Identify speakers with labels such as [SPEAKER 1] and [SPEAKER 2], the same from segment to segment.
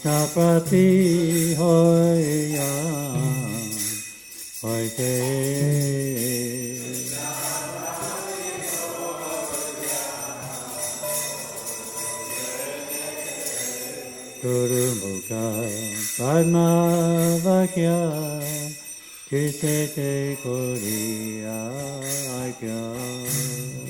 [SPEAKER 1] Sapati hoya hoite Guru Mukha Padma Vakya Kisete Koriya Kya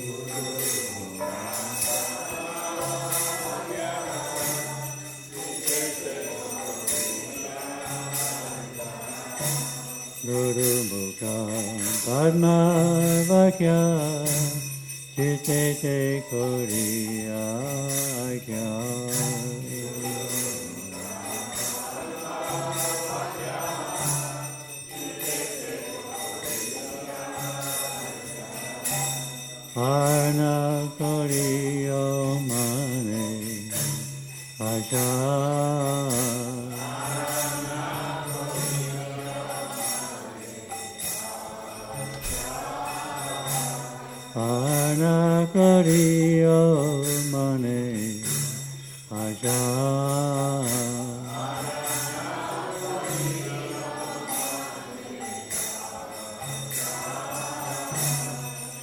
[SPEAKER 1] Guru Mukha Padma Vakya Kisete Koriya Kya Arna Koriyo Mane Asha Arna Koriyo Mane Asha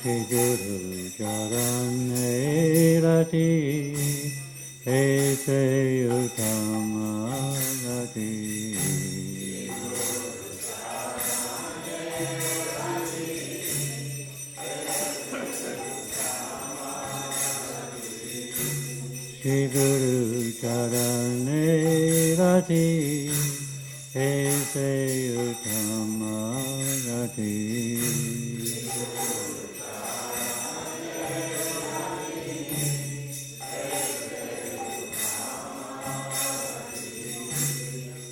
[SPEAKER 1] Guru Charane Rati Ese Utama Rati Shri Guru Charane Rati Ese Utama Rati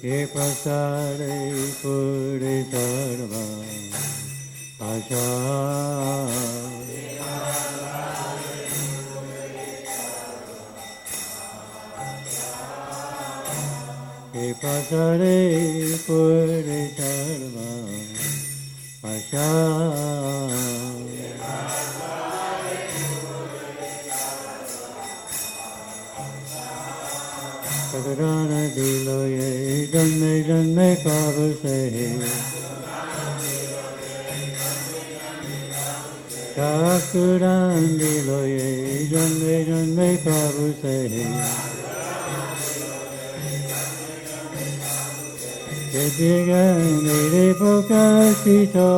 [SPEAKER 1] Ke pasare pure sarva asha Ke pasare pure sarva asha Sagrana diloye janme janme kabuse Sakuran diloye janme janme kabuse Ketiga nire pokasito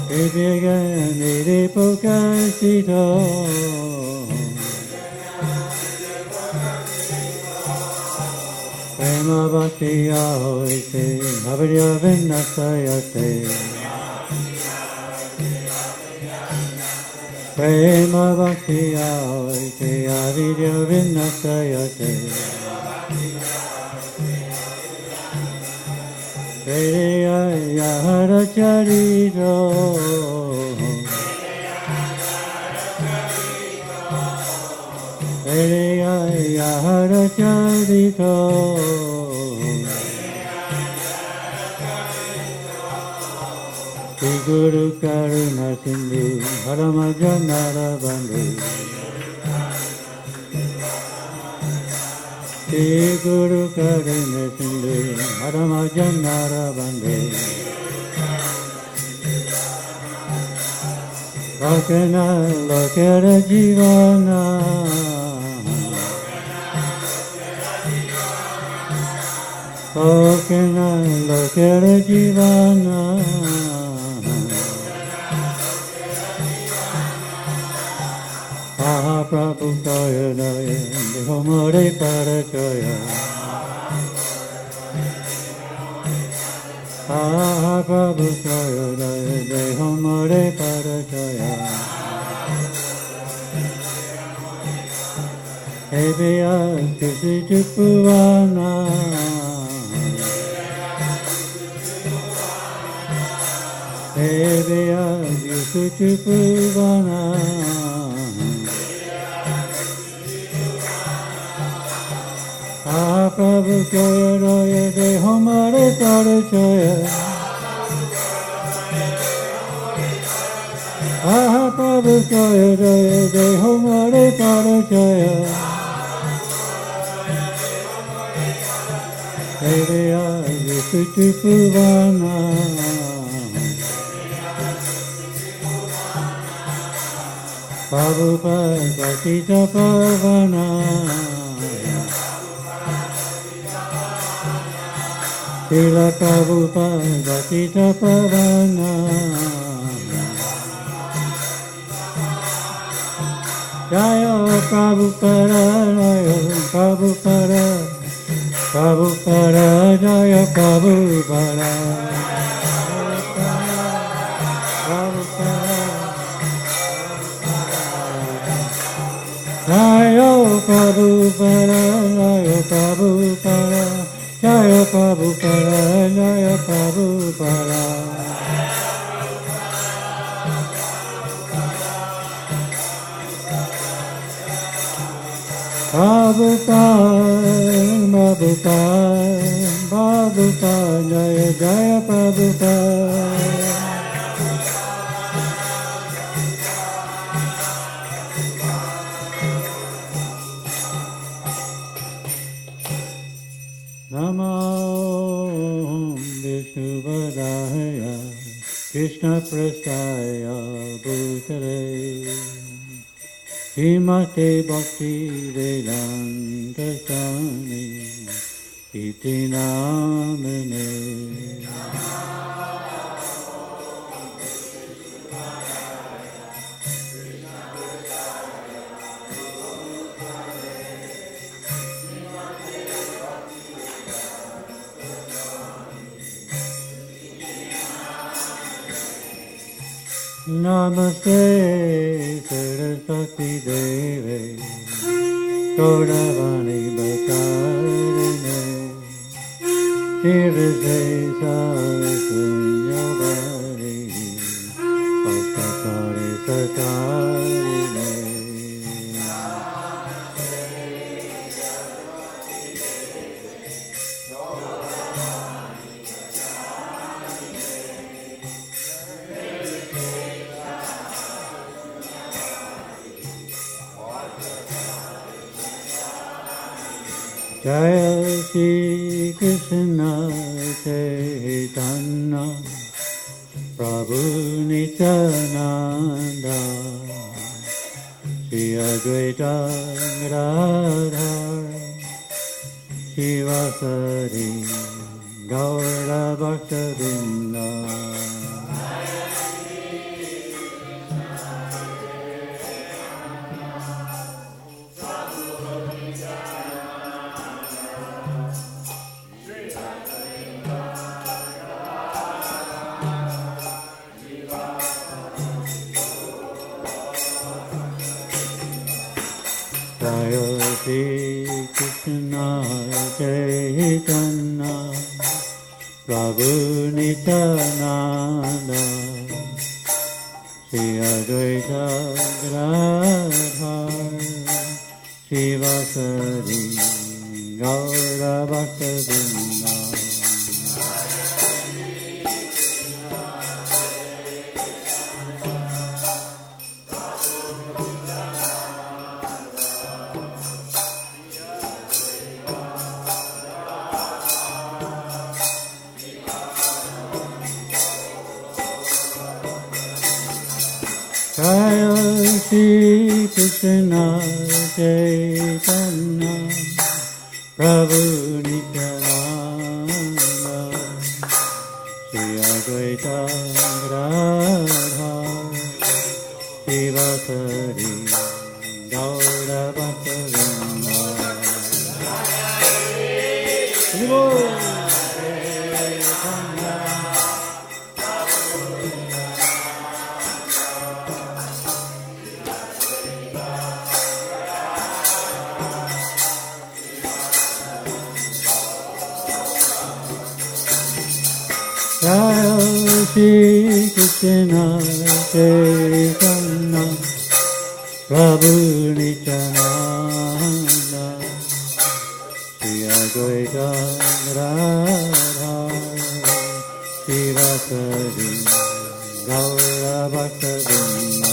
[SPEAKER 1] Ketiga nire pokasito Prema bhakti ahoite Avidya vinasayate Prema bhakti ahoite Avidya vinasayate Vedeya yahara charito Vedeya yahara charito Shri Guru Karuna Sindhu Paramajanara Bandhu Shri Guru Karuna Sindhu Paramajanara Bandhu Lokana Lokara Jivana Lokana Lokara Jivana Prabhu Kaya Daya Dehomare Parachaya Prabhu Kaya Daya Dehomare Parachaya Ebeya Kisi Chupuvana Ebeya Kisi Chupuvana Prabhu Kaya Raya De Homare Parachaya Aha Prabhu Jaya Jaya Jai Ho Hare Pada Jaya Hare Aya Suti Puvana Prabhupada Vasita Pavana Srila Prabhupada Vasita Pavana Jaya Prabhupada Jaya Prabhupada Prabhupada Jaya Prabhupada Jaya Prabhupada Jaya Prabhupada Jaya Prabhupada Jaya Prabhupada Prabhupada Prabhupada Jaya Jaya Prabhupada Namo Vishubhadaya Krishna Prasthaya Bhutale Srimate Bhakti Vedanta Swami Iti Namane Namaste Saraswati Deve Gauravani Bhakarane Shirase Saraswanyabhari Bhaktakare Sakarine Jaya Shri Krishna Chaitanya Prabhu Nityananda Shri Advaita Gadadhar Shivasari Gaura Bhaktavrinda Jaya Shri Krishna Chaitanya Prabhu Nityananda Shri Advaita Gadadhar Shivasari Gaura Bhaktavrinda Jaya Shri Krishna Chaitanya Prabhu Nityananda Shri Advaita Gadadhar Shivasari Gaura Bhaktavrinda Jaya Shri Krishna Chaitanya Prabhu Nityananda Shri Advaita Gadadhar Shivasari Gaura Bhaktavrinda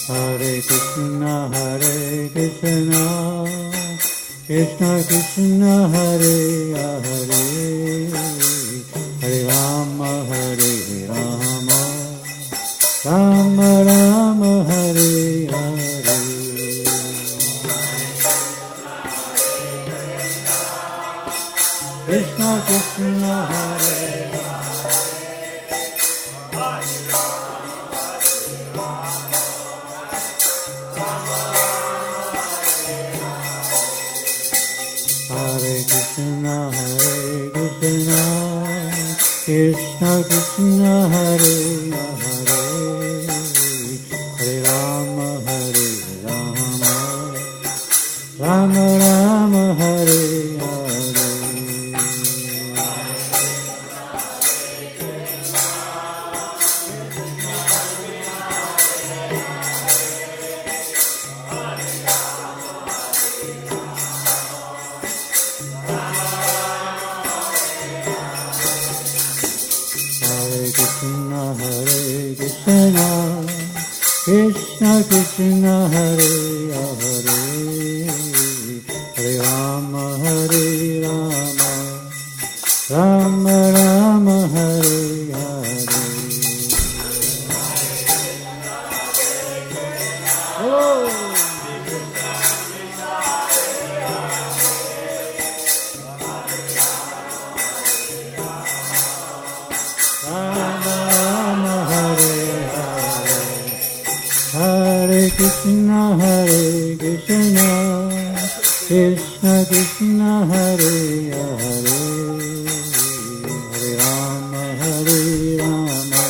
[SPEAKER 1] Hare Krishna, Krishna Krishna, Hare Hare, Hare Rama, Rama Rama, Hare Hare. Krishna Krishna, Hare Hare Krishna, Krishna Krishna, Hare Hare, Hare Rama, Rama Rama, Hare Hare. Krishna Krishna, Hare Hare, Hare Rama, Rama Rama, Hare Hare. Oh! Hare Krishna, Krishna Krishna, Hare Hare, Hare Rama,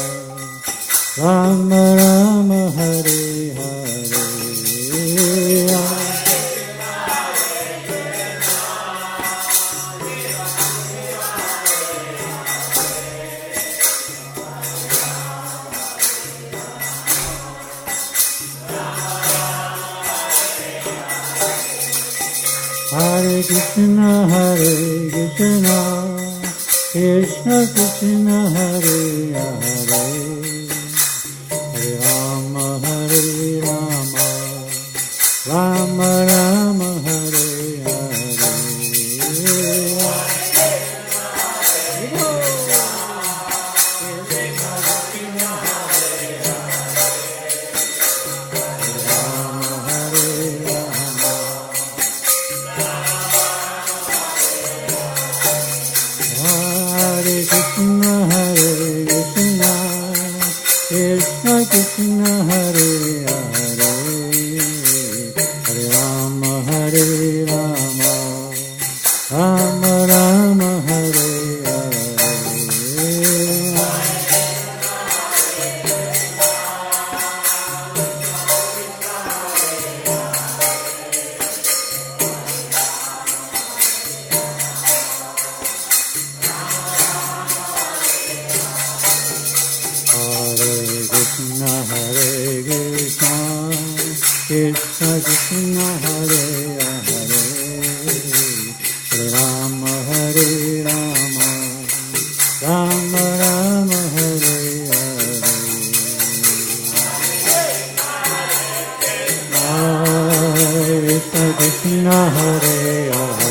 [SPEAKER 1] Rama Rama, Hare Hare. Hare Krishna, Krishna Krishna, Hare Hare, Hare Rama, Rama Rama, Hare Hare. Krishna Krishna, Hare Hare, Hare Rama, Rama Rama, Hare Hare. Krishna Krishna, Hare Hare, Hare Rama, Rama Rama, Hare Hare. Krishna Krishna, Hare Hare,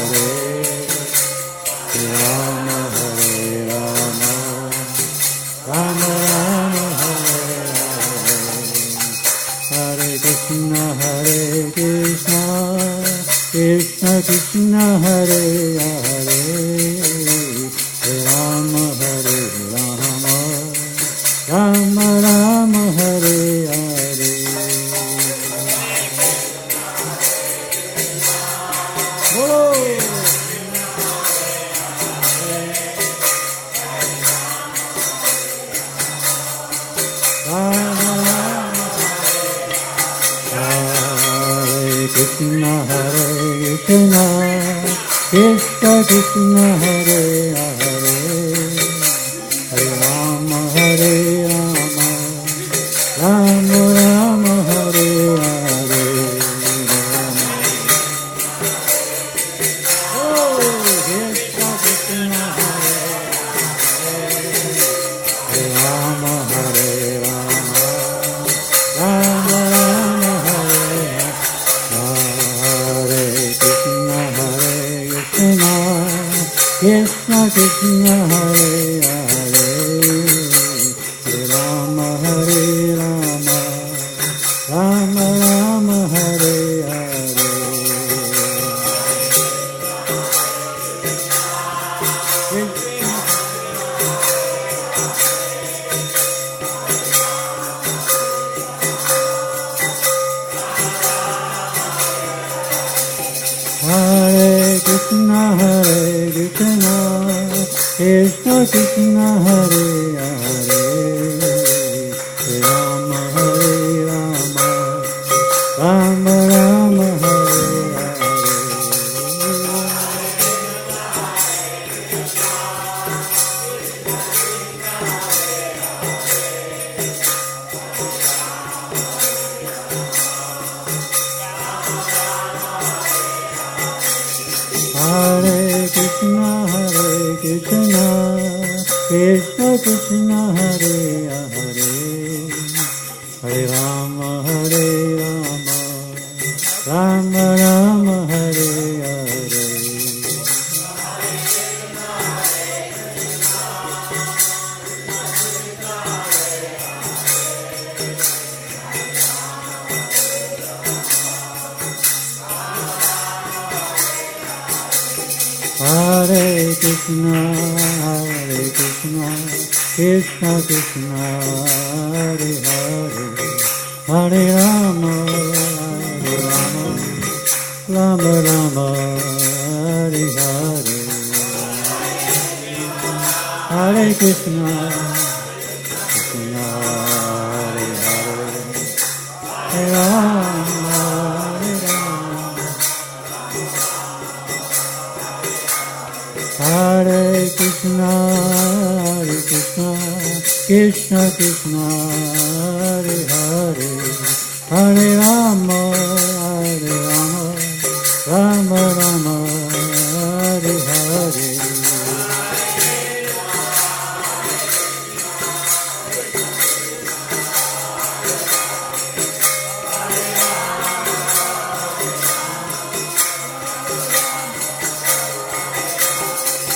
[SPEAKER 1] Hare Rama, Rama Rama, Hare Hare. Hare Krishna, Krishna Krishna, Hare Hare, Hare Rama, Rama Rama, Hare Hare. Krishna Krishna, Krishna Hare Hare, Hare Rama, Rama Rama, Hare Hare. Oh, Krishna Krishna, Hare Rama, Rama Rama. Krishna Hare Hare Hare Rama Hare Rama Rama Rama Hare Hare Hare Krishna Krishna Krishna Hare Hare Hare Rama Hare Rama Rama Rama Hare Hare Krishna Krishna Krishna Hare Hare Hare Rama Hare Rama Rama Rama Hare Hare Hare Krishna Krishna Krishna Hare Hare Hare Rama Rama Rama Hare Hare Hare Krishna Krishna Hare Hare Hare Rama Hare Krishna Krishna Krishna Hare Hare Hare Rama Rama Rama Hare Hare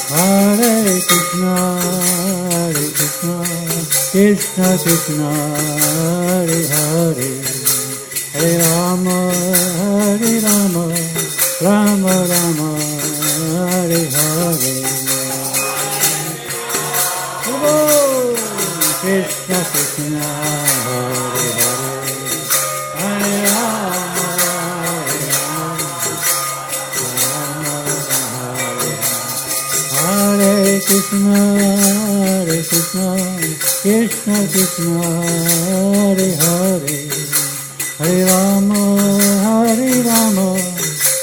[SPEAKER 1] Hare Krishna Krishna Krishna Hare Hare Hare Rama Rama Rama Hare Hare Krishna Krishna Hare Hare Hare Rama Hare Krishna Krishna Krishna Hare Hare Hare Rama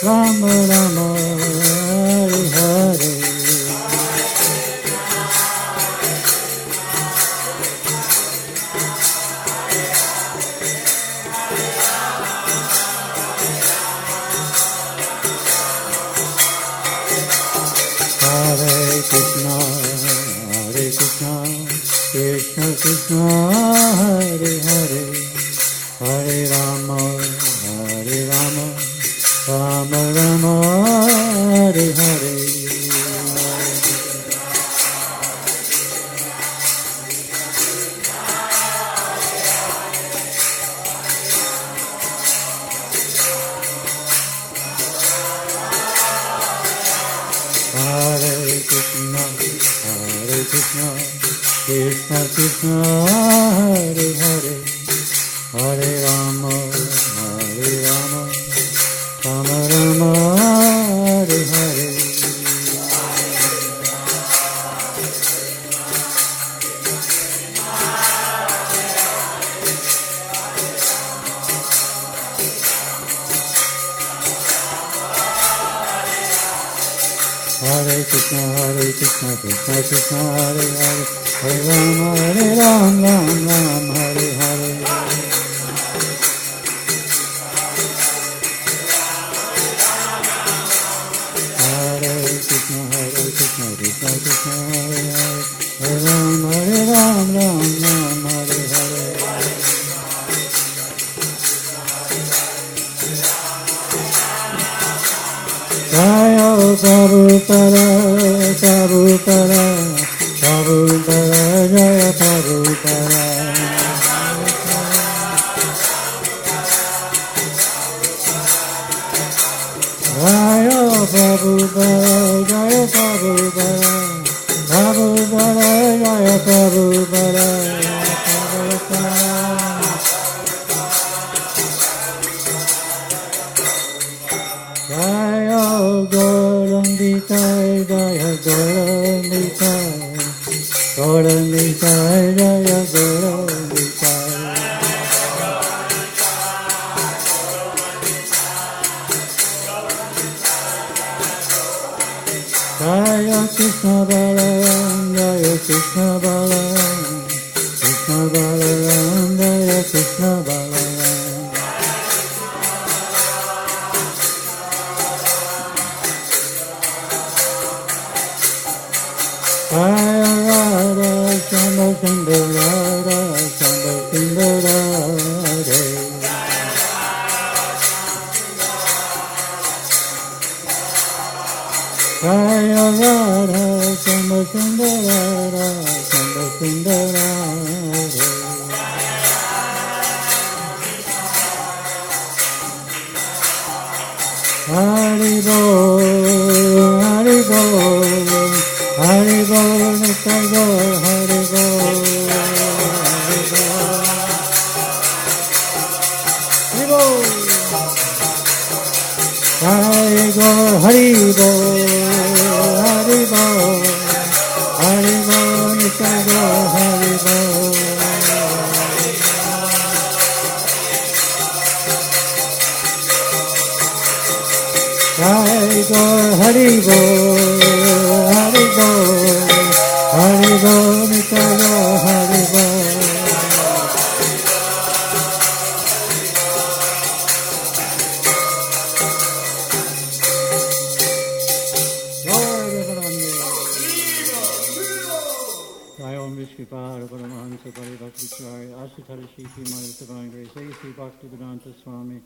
[SPEAKER 1] Rama Rama Hare Hare Hare Krishna Krishna Krishna Hare Hare Hare Rama Rama Rama Hare Hare Hare Krishna Krishna Krishna Hare Hare Hare Rama Rama Rama Hare Hare Hare Krishna Krishna Krishna Hare Hare Hare Rama Ram Hare Hare Hare Krishna Krishna Krishna Hare Hare Hare Rama Ram Hare Hare Jaya Prabhupada Prabhupada, Prabhupada, Jaya Prabhupada. Jaya Prabhupada, Jaya Prabhupada, Prabhupada, Jaya Prabhupada, Jaya Gaurandita, Jaya Gaurandita, Gaurandita, Jaya Gaurandita. Jaya Krishna Balaram, Jaya Krishna Balaram, Krishna Balaram, Jaya Krishna Balaram. Jaya Radha, Shambha Sundar Radha, Shambha Sundar Radha. Jaya Radha, Shambha Sundar Radha, Shambha Sundar Radha. Hari Bol, Hari Bol, Hari Bol, Nitai Gaur, Hari Bol, Hari Bol, Hari Bol. Hari Gaur, Hari Bol, Hari Bol, Hari Bol, Nitai Gaur, Hari Bol. Hari Gaur, Hari Bol, Hari Bol, Hari Bol, Nitai Gaur, Hari Bol. Jai Om Vishnupada Paramahansa Parivakticharya Asatara Shri Mother Divine Grace A.C. Bhaktivedanta Swami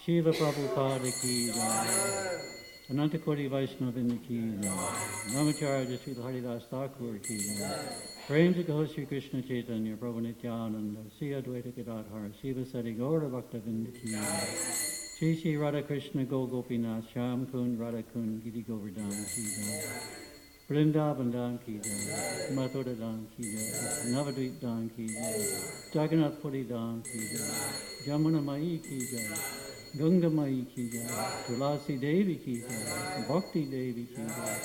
[SPEAKER 1] Srila Prabhupada Ki Jai Anantakoti Vaishnavin Ki Jai Namacharya Srila Haridas Thakur Ki Jai Prem Jago Sri Krishna Chaitanya Prabhu Nityananda Sri Advaita Gadadhar Shiva Sati Gaura Bhaktavinda Ki Jai Shri Shri Radha Krishna Go Gopinath Sham Kund Radha Kund Giri Govardhan Ki Jai Vrindavan Dan Ki Jai, Mathura Dan Ki Jai, Navadvip Dan Ki Jai, Jagannath Puri Dan Ki Jai, Jamuna Mai Ki Jai, Ganga Mai Ki Jai, Tulasi Devi Ki Jai, Bhakti Devi Ki Jai,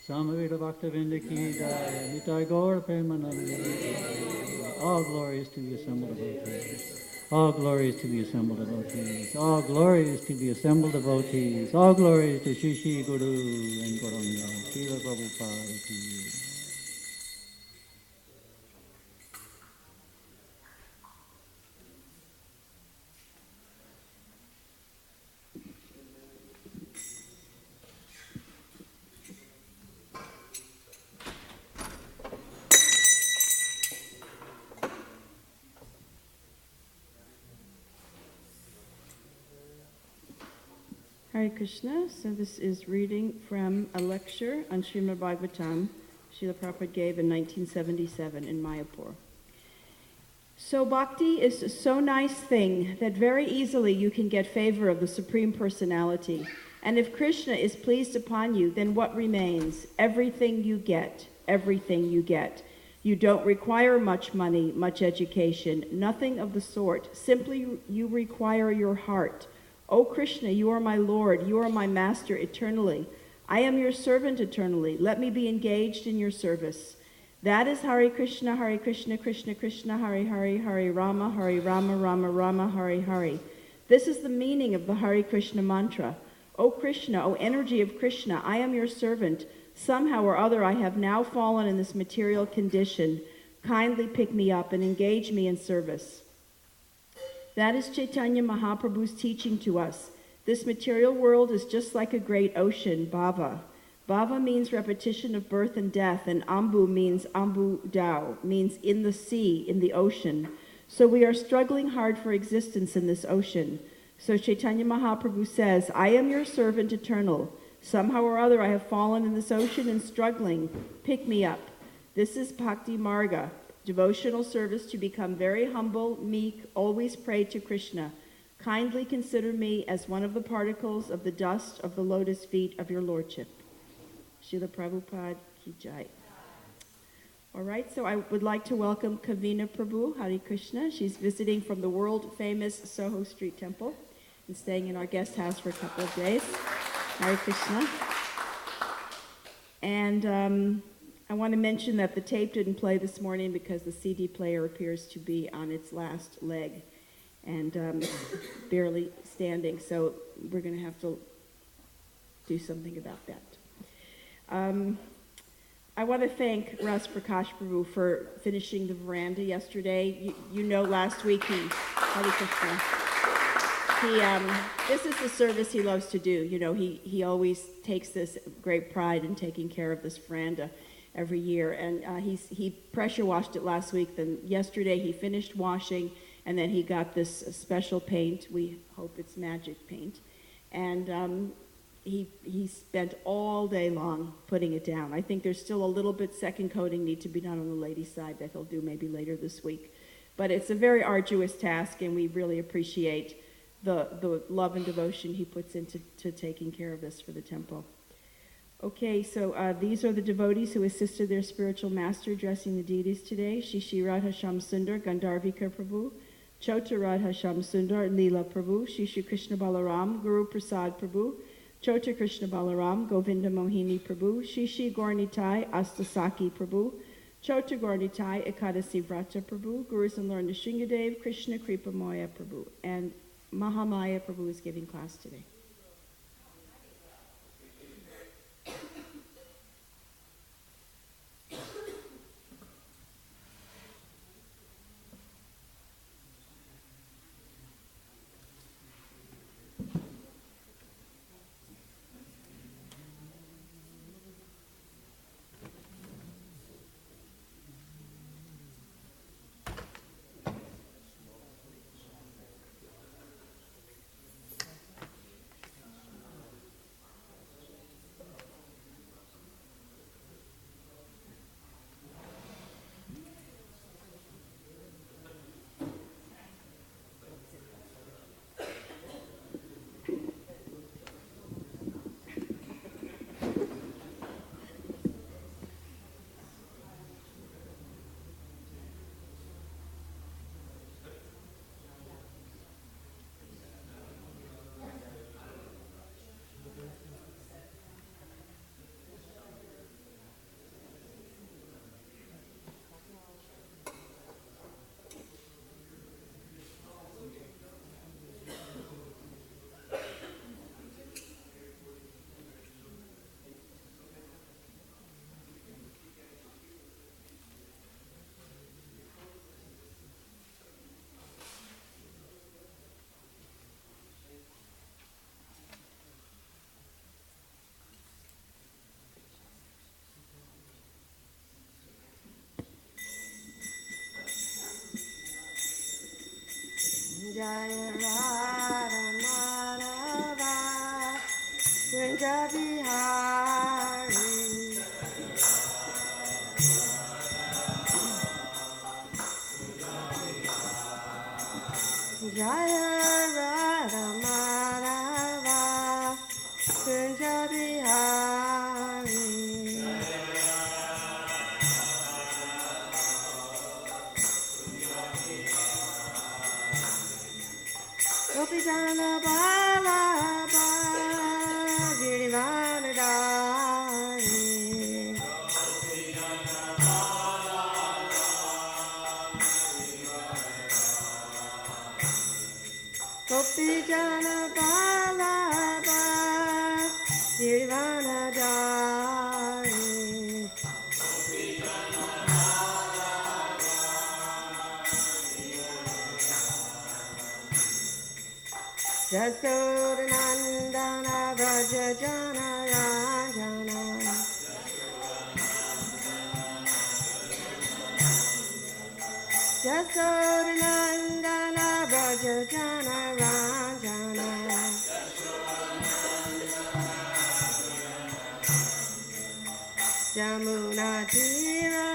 [SPEAKER 1] Samaveda Bhaktavinda Ki Jai, Nitai Gaur Premananda. All glories to the assembled devotees. All glories to the assembled devotees. All glories to the assembled devotees. All glories to Shri Shri Guru and Gauranga. Srila Prabhupada Ki.
[SPEAKER 2] Hare Krishna. So this is reading from a lecture on Srimad Bhagavatam Srila Prabhupada gave in 1977 in Mayapur. So bhakti is a so nice thing that very easily you can get favor of the Supreme Personality. And if Krishna is pleased upon you, then what remains? Everything you get, everything you get. You don't require much money, much education, nothing of the sort. Simply you require your heart. O Krishna, you are my Lord, you are my Master eternally. I am your servant eternally. Let me be engaged in your service. That is Hare Krishna, Krishna Krishna, Hare Hare, Hare Rama, Rama Rama, Hare Hare. This is the meaning of the Hare Krishna mantra. O Krishna, O energy of Krishna, I am your servant. Somehow or other I have now fallen in this material condition. Kindly pick me up and engage me in service. That is Chaitanya Mahaprabhu's teaching to us. This material world is just like a great ocean, bhava. Bhava means repetition of birth and death, and ambu means ambu dao, means in the sea, in the ocean. So we are struggling hard for existence in this ocean. So Chaitanya Mahaprabhu says, I am your servant eternal. Somehow or other I have fallen in this ocean and struggling. Pick me up. This is Bhakti Marga, devotional service to become very humble, meek, always pray to Krishna. Kindly consider me as one of the particles of the dust of the lotus feet of your lordship. Srila Prabhupada Ki Jai. All right, so I would like to welcome Kavina Prabhu, Hare Krishna. She's visiting from the world-famous Soho Street Temple and staying in our guest house for a couple of days. Hare Krishna. And I want to mention that the tape didn't play this morning because the CD player appears to be on its last leg and barely standing, so we're going to have to do something about that. I want to thank Ras Prakash Prabhu for finishing the veranda yesterday. You know, last week Hare Krishna. This is the service he loves to do. You know, he always takes this great pride in taking care of this veranda every year, and he pressure washed it last week. Then yesterday he finished washing, and then he got this special paint. We hope it's magic paint, and he spent all day long putting it down. I think there's still a little bit second coating need to be done on the ladies' side that he'll do maybe later this week. But it's a very arduous task, and we really appreciate the love and devotion he puts into taking care of this for the temple. Okay, so these are the devotees who assisted their spiritual master addressing the deities today. Shishi Radha Sham Sundar, Gandharvika Prabhu, Chota Radha Sham Sundar, Leela Prabhu, Shishi Krishna Balaram, Guru Prasad Prabhu, Chota Krishna Balaram, Govinda Mohini Prabhu, Shishi Gaurnitai, Astasaki Prabhu, Chota Gaurnitai, Ekadasi Vrata Prabhu, Guru Sanlar Nishingadev, Krishna Kripa Moya Prabhu, and Mahamaya Prabhu is giving class today.
[SPEAKER 3] Jaya Radha Madhava Kunja Bihari Jaya Radha Madhava Kunja Bihari Gopijana Balaba Girivanadari Gopijana Balaba Girivanadari Jasodanandana Vraja Jana Rajana Jasodanandana Vraja Jana Rajana Yamunatira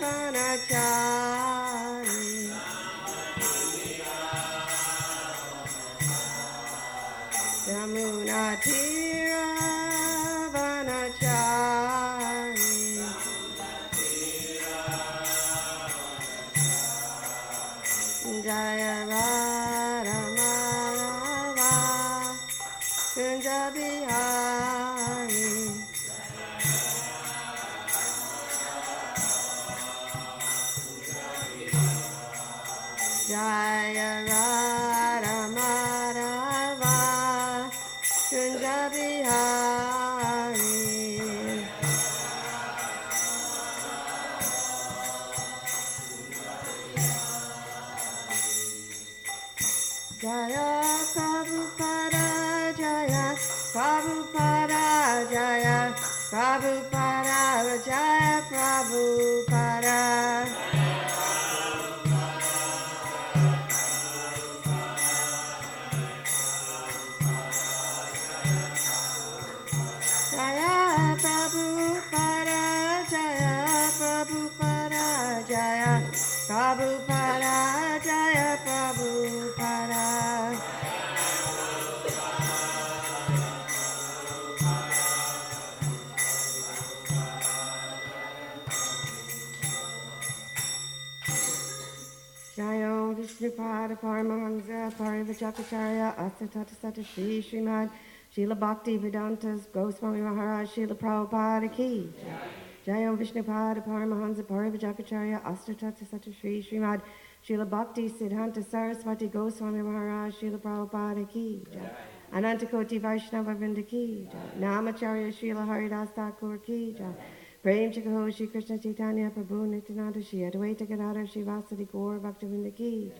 [SPEAKER 3] Vanachari Yamunatira Vanachari Jaya Radha Madhava Kunja Bihari Jaya Radha Madhava Kunja Bihari Jaya Prabhupada Jaya Prabhupada Jaya Prabhupada Jaya Prabhupada Jaya Prabhupada Jaya Prabhupada Jaya Prabhupada Jaya Prabhupada Jayo Vishnupada Paramahansa Parivacharya Asatata Sata Shri Srimad Srila Bhakti Vedantas Goswami Maharaj Srila Prabhupada Ki Jayo Vishnupada Paramahansa Parivacharya Asatata Sata Shri Srimad Srila Bhakti Siddhanta Saraswati Goswami Maharaj Srila Prabhupada Ki Anantakoti Vaishnava Vrinda Ki Namacharya Srila Haridas Thakur Ki Prem Chakaho Shri Krishna Chaitanya Prabhu Nityananda Shri Advaita Gadadhar Shri Vasadi Gaur Bhaktivinoda Ki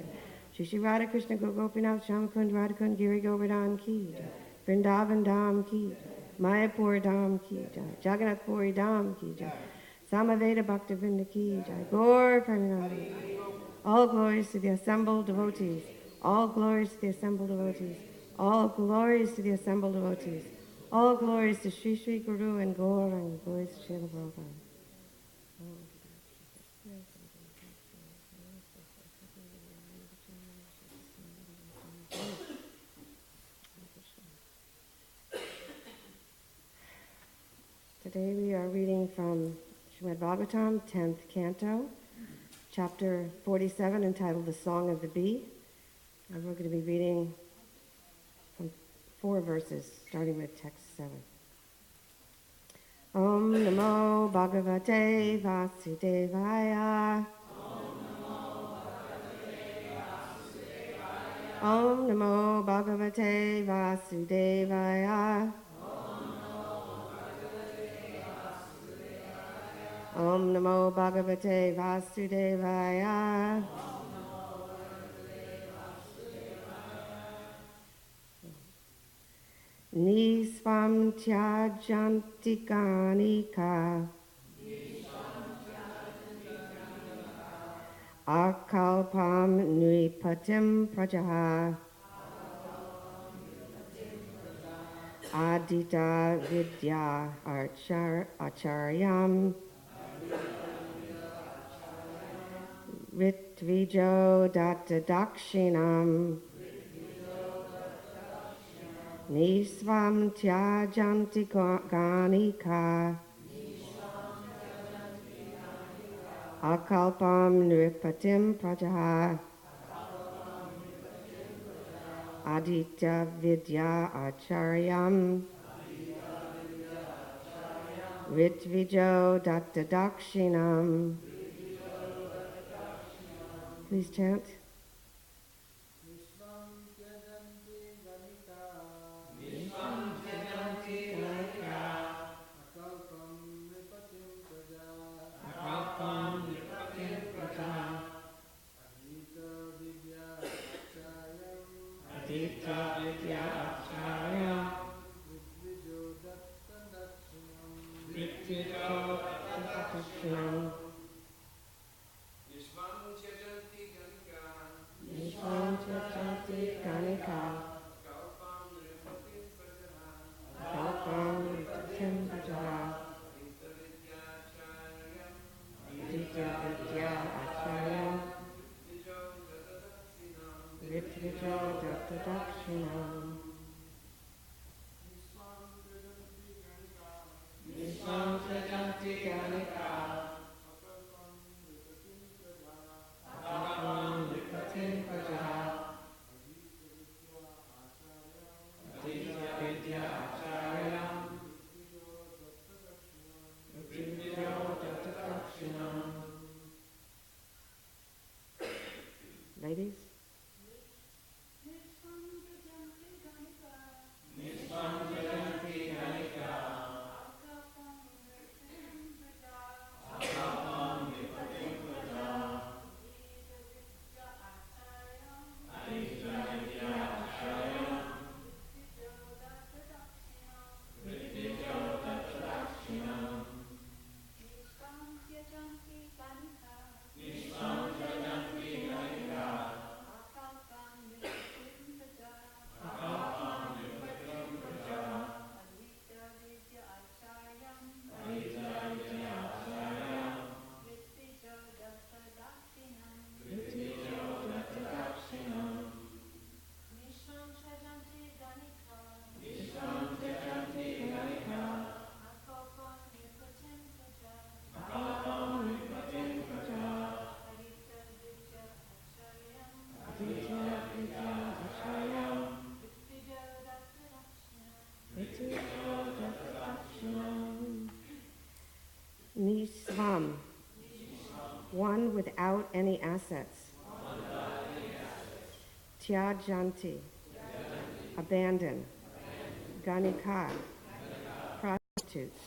[SPEAKER 3] Shri Radha Krishna Gopinath Shamakund Radhakund Giri Govardhan Ki Vrindavan Dham Ki Mayapur Dham Ki Jagannath Puri Dham Ki Samaveda Bhaktivinoda Ki Gaur Premanandi. All glories to the assembled devotees. All glories to the assembled devotees. All glories to the assembled devotees. All glories to Sri Sri Guru and Gaurang. Glories to Srila Prabhupada. Today we are reading from Srimad Bhagavatam, 10th Canto, Chapter 47, entitled The Song of the Bee. And we're going to be reading from 4 verses, starting with text 7. Om Namo Bhagavate Vasudevaya. Om Namo Bhagavate Vasudevaya. Om Namo Bhagavate Vasudevaya. Nisvam tyajanti kanika akalpam nripatim prajaha adita vidya acharyam Ritvijo datta dakshinam Nisvam tyajanti ganika Akalpam nripatim prajaha Aditya vidya acharyam Ritvijo datta dakshinam. Please chant. Ritvijo Datta Dakshinam. Vishwam Sajanti Ganika. Akapam Vikatim Praja. Aditya Vidya Acharyam. Ritvijo Datta Dakshinam. Ladies? Nishvam, one without any assets. Tyajanti, abandon. Ganika, prostitutes.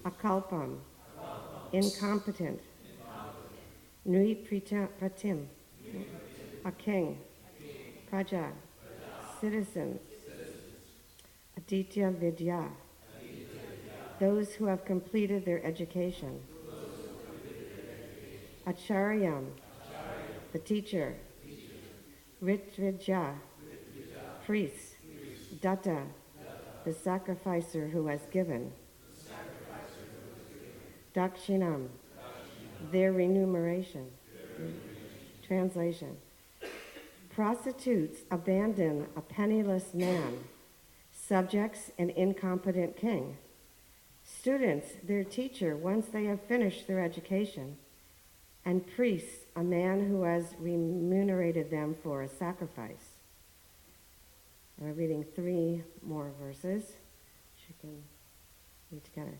[SPEAKER 3] Akalpam, incompetent. Nui pratim, a king. Praja, citizens. Aditya Vidya, those who have completed their education. Acharyam, the teacher. Ritvija, priest. Datta, the sacrificer who has given. Dakshinam, their remuneration. Translation. Prostitutes abandon a penniless man, subjects an incompetent king. Students, their teacher once they have finished their education, and priests, a man who has remunerated them for a sacrifice. We're reading 3 more verses. You can read together.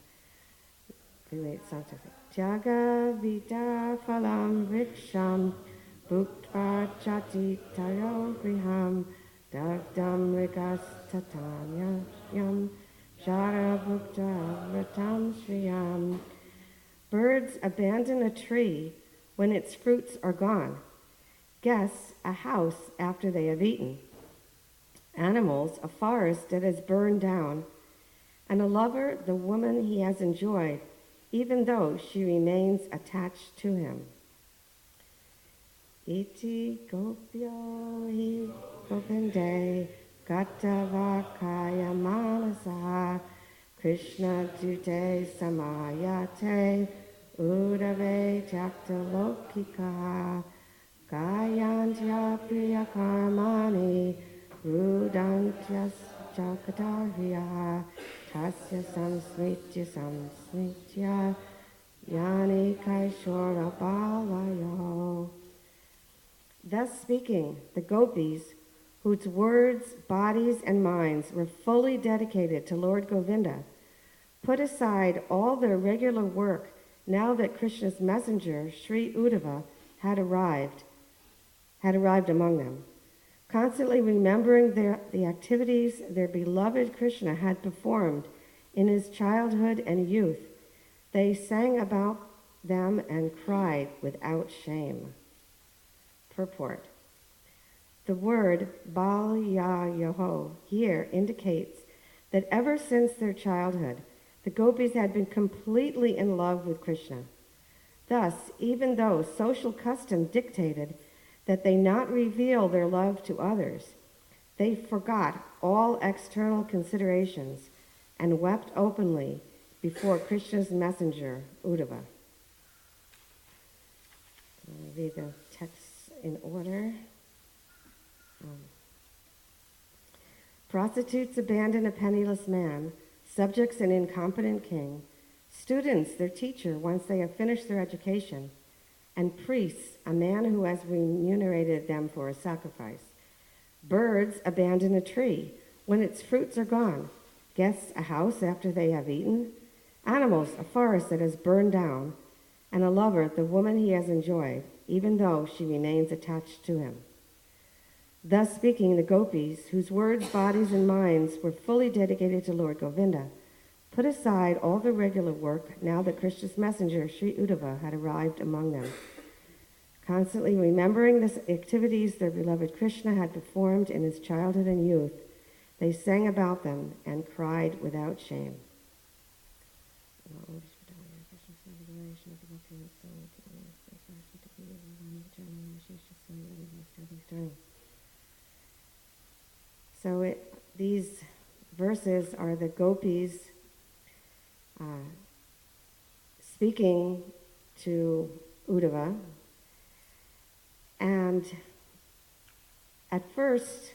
[SPEAKER 3] Jaga vita phalam vriksham bhuktva chati tayo griham dagdam rigas tatanyam jara bhukta vratam shriyam. Birds abandon a tree when its fruits are gone. Guests, a house after they have eaten. Animals, a forest that has burned down. And a lover, the woman he has enjoyed, even though she remains attached to him. Iti gopyo hi gopinde gatavakaya manasa Krishna dute samayate udave takta lokika gayantya priya karmani rudantyas chakatarya tasya samsmitya yani kaishora balayo. Thus speaking, the gopis, whose words, bodies, and minds were fully dedicated to Lord Govinda, put aside all their regular work now that Krishna's messenger, Sri Uddhava, had arrived among them. Constantly remembering the activities their beloved Krishna had performed in his childhood and youth, they sang about them and cried without shame. Purport. The word Bal Ya Yoho here indicates that ever since their childhood, the gopis had been completely in love with Krishna. Thus, even though social custom dictated that they not reveal their love to others, they forgot all external considerations and wept openly before Krishna's messenger, Uddhava. I'll read the text in order. Prostitutes abandon a penniless man, subjects an incompetent king, students their teacher once they have finished their education, and priests a man who has remunerated them for a sacrifice. Birds abandon a tree when its fruits are gone, guests a house after they have eaten, animals a forest that has burned down, and a lover the woman he has enjoyed, even though she remains attached to him. Thus speaking, the gopis, whose words, bodies, and minds were fully dedicated to Lord Govinda, put aside all the regular work now that Krishna's messenger, Sri Uddhava, had arrived among them. Constantly remembering the activities their beloved Krishna had performed in his childhood and youth, they sang about them and cried without shame. So these verses are the gopis speaking to Uddhava. And at first,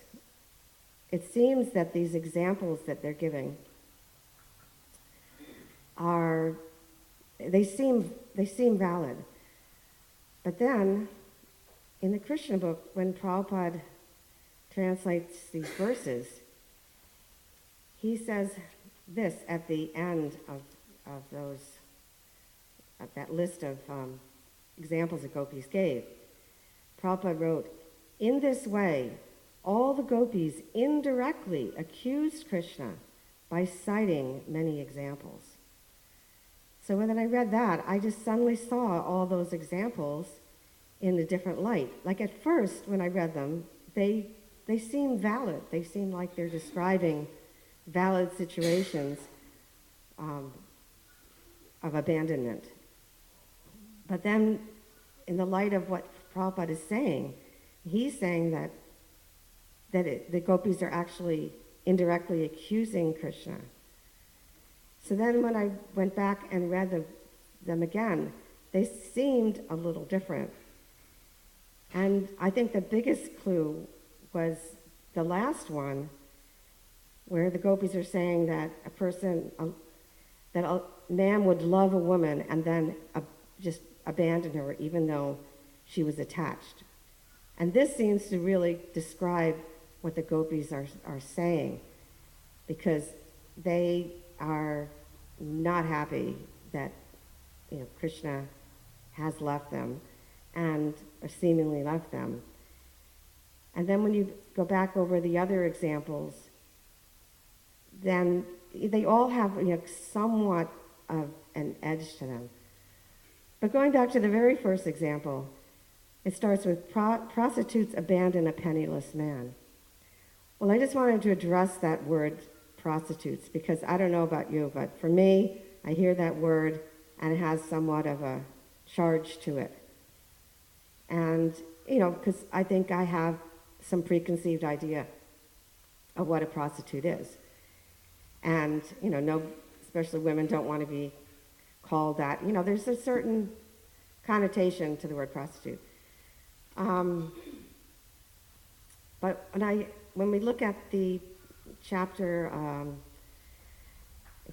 [SPEAKER 3] it seems that these examples that they're giving they seem valid. But then, in the Krishna book, when Prabhupada translates these verses, he says this at the end of that list of examples that gopis gave. Prabhupada wrote, "In this way, all the gopis indirectly accused Krishna by citing many examples." So when I read that, I just suddenly saw all those examples in a different light. Like at first, when I read them, they seem valid. They seem like they're describing valid situations of abandonment. But then, in the light of what Prabhupada is saying, he's saying that the gopis are actually indirectly accusing Krishna. So then when I went back and read them again, they seemed a little different. And I think the biggest clue was the last one, where the gopis are saying that that a man would love a woman and then just abandon her even though she was attached. And this seems to really describe what the gopis are saying, because they are not happy that Krishna has left them and seemingly left them. And then when you go back over the other examples, then they all have somewhat of an edge to them. But going back to the very first example, it starts with prostitutes abandon a penniless man. Well, I just wanted to address that word prostitutes, because I don't know about you, but for me, I hear that word and it has somewhat of a charge to it. And, because I think I have some preconceived idea of what a prostitute is. And, especially women don't want to be called that. There's a certain connotation to the word prostitute. But when we look at the chapter,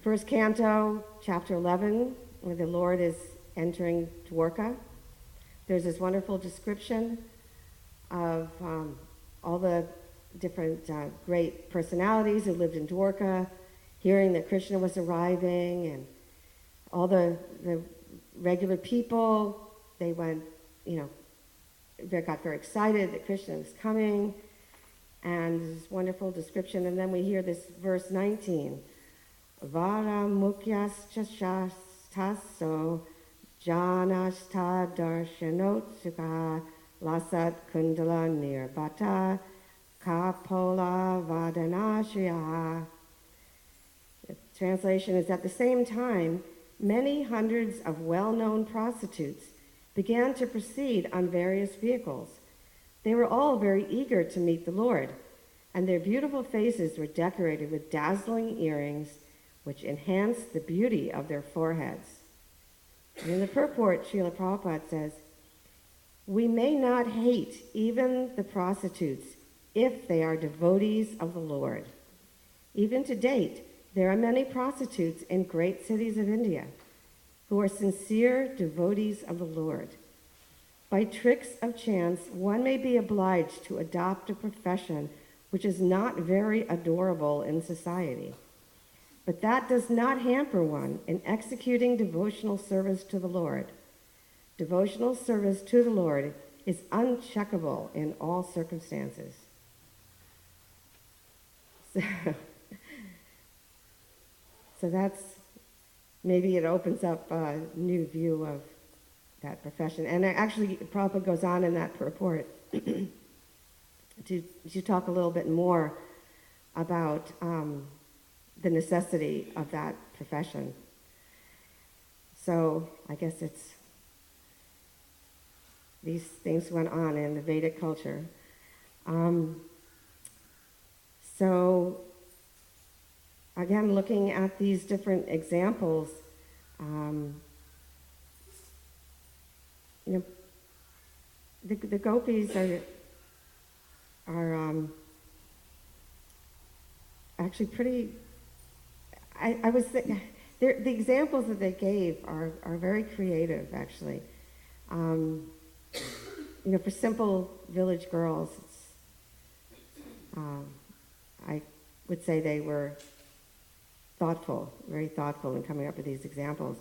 [SPEAKER 3] first canto, chapter 11, where the Lord is entering Dwarka, there's this wonderful description of all the different great personalities who lived in Dwarka, hearing that Krishna was arriving, and all the regular people. They went, they got very excited that Krishna was coming, and this wonderful description. And then we hear this verse 19, Vara mukyas chastaso janashta darshanotsuka lasat kundala nirbata kapola vadanashriya. The translation is, at the same time, many hundreds of well-known prostitutes began to proceed on various vehicles. They were all very eager to meet the Lord, and their beautiful faces were decorated with dazzling earrings which enhanced the beauty of their foreheads. And in the purport, Srila Prabhupada says, "We may not hate even the prostitutes, if they are devotees of the Lord. Even to date, there are many prostitutes in great cities of India who are sincere devotees of the Lord. By tricks of chance, one may be obliged to adopt a profession which is not very adorable in society. But that does not hamper one in executing devotional service to the Lord. Devotional service to the Lord is uncheckable in all circumstances. So that's, maybe it opens up a new view of that profession. And actually, Prabhupada goes on in that purport to talk a little bit more about the necessity of that profession. So I guess these things went on in the Vedic culture. So again, looking at these different examples, the gopis are actually pretty. I was thinking, the examples that they gave are very creative, actually. For simple village girls, I would say they were thoughtful, very thoughtful in coming up with these examples.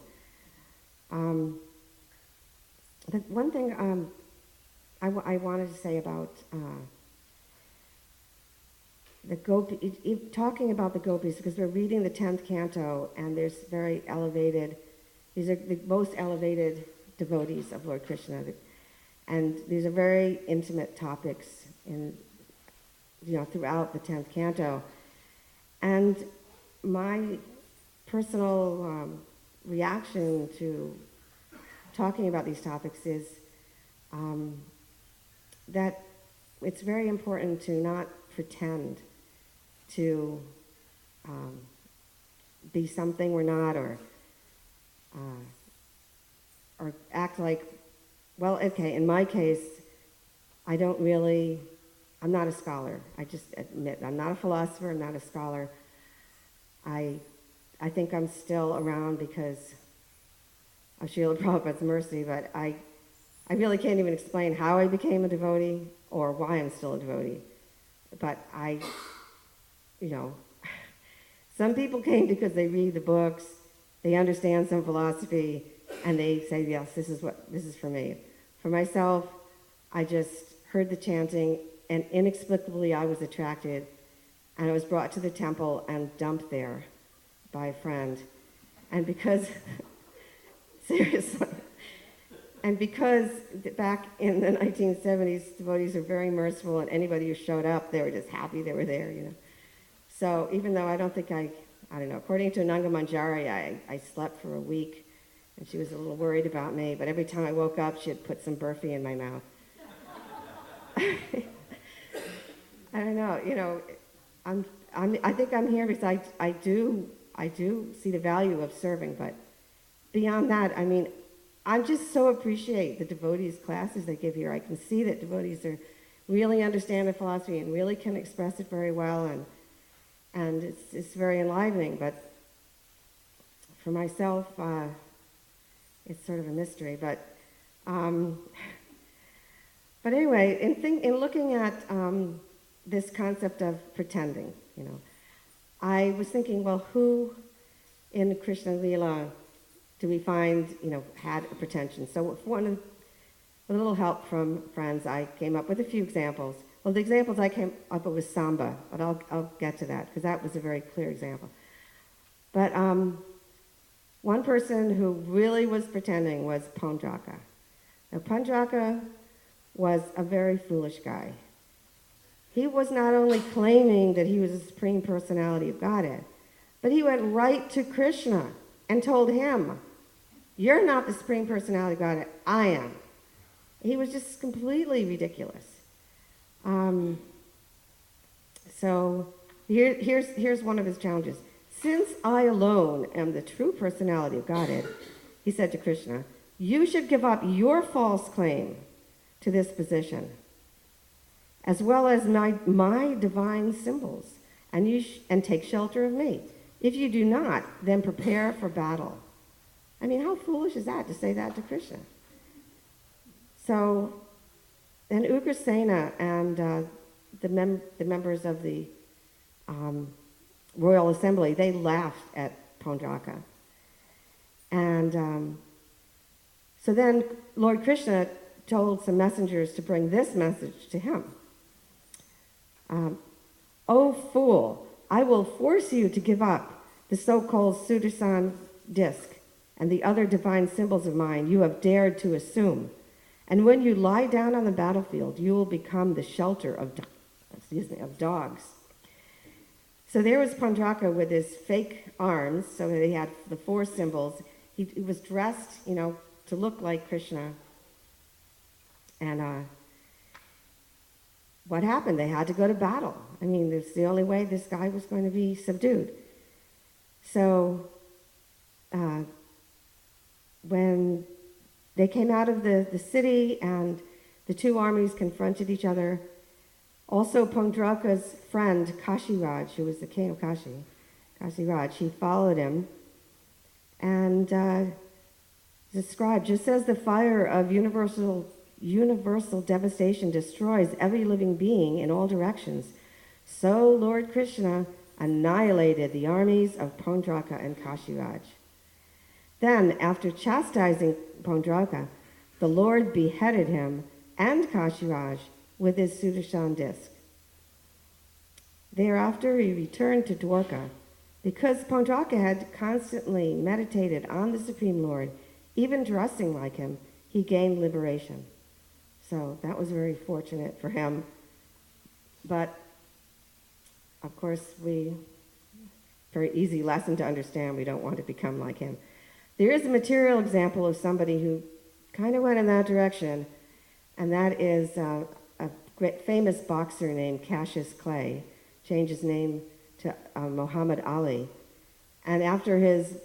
[SPEAKER 3] The one thing I wanted to say about the gopi, talking about the gopis, because we're reading the 10th canto, and there's very elevated, these are the most elevated devotees of Lord Krishna, and these are very intimate topics throughout the 10th canto. And my personal reaction to talking about these topics is that it's very important to not pretend to be something we're not, or act like, well, okay, in my case, I'm not a scholar. I just admit, I'm not a philosopher, I'm not a scholar. I think I'm still around because of Srila Prabhupada's mercy, but I really can't even explain how I became a devotee or why I'm still a devotee. But some people came because they read the books, they understand some philosophy, and they say, yes, this is for me. For myself, I just heard the chanting, and inexplicably I was attracted, and I was brought to the temple and dumped there by a friend. And because, seriously, and because back in the 1970s, devotees were very merciful, and anybody who showed up, they were just happy they were there, So even though I don't think I don't know, according to Nanga Manjari, I slept for a week, and she was a little worried about me, but every time I woke up, she had put some burfi in my mouth. I don't know, I think I'm here because I do see the value of serving, but beyond that, I just so appreciate the devotees classes they give here. I can see that devotees really understand the philosophy and really can express it very well, and it's very enlivening. But for myself, it's sort of a mystery. But anyway, in looking at this concept of pretending, I was thinking, well, who in Krishna Lila do we find, had a pretension? So with a little help from friends, I came up with a few examples. Well, the examples I came up with was Samba, but I'll get to that, because that was a very clear example. But one person who really was pretending was Pandraka. Now, Pandraka was a very foolish guy. He was not only claiming that he was the Supreme Personality of Godhead, but he went right to Krishna and told him, "You're not the Supreme Personality of Godhead, I am." He was just completely ridiculous. So here's one of his challenges. "Since I alone am the true personality of Godhead," he said to Krishna, "you should give up your false claim to this position as well as my divine symbols, and take shelter of me. If you do not, then prepare for battle. I mean, how foolish is that to say that to Krishna? So then Ugrasena and the members of the Royal Assembly, they laughed at Pondraka. And so then Lord Krishna told some messengers to bring this message to him. "O fool, I will force you to give up the so-called Sudarshan disc and the other divine symbols of mine you have dared to assume. And when you lie down on the battlefield, you will become the shelter of dogs." So there was Pondraka with his fake arms, so that he had the 4 symbols. He was dressed, to look like Krishna. And what happened? They had to go to battle. I mean, it's the only way this guy was going to be subdued. So when they came out of the city and the 2 armies confronted each other, also Pondraka's friend Kashiraj, who was the king of Kashi, Kashiraj, he followed him and described, just as the fire of universal devastation destroys every living being in all directions, so Lord Krishna annihilated the armies of Pondraka and Kashiraj. Then, after chastising Pondraka, the Lord beheaded him and Kashiraj with his Sudarshan disc. Thereafter, he returned to Dwarka. Because Pondraka had constantly meditated on the Supreme Lord, even dressing like him, he gained liberation. So that was very fortunate for him. But, of course, very easy lesson to understand, we don't want to become like him. There is a material example of somebody who kind of went in that direction, and that is a great famous boxer named Cassius Clay, changed his name to Muhammad Ali. And after his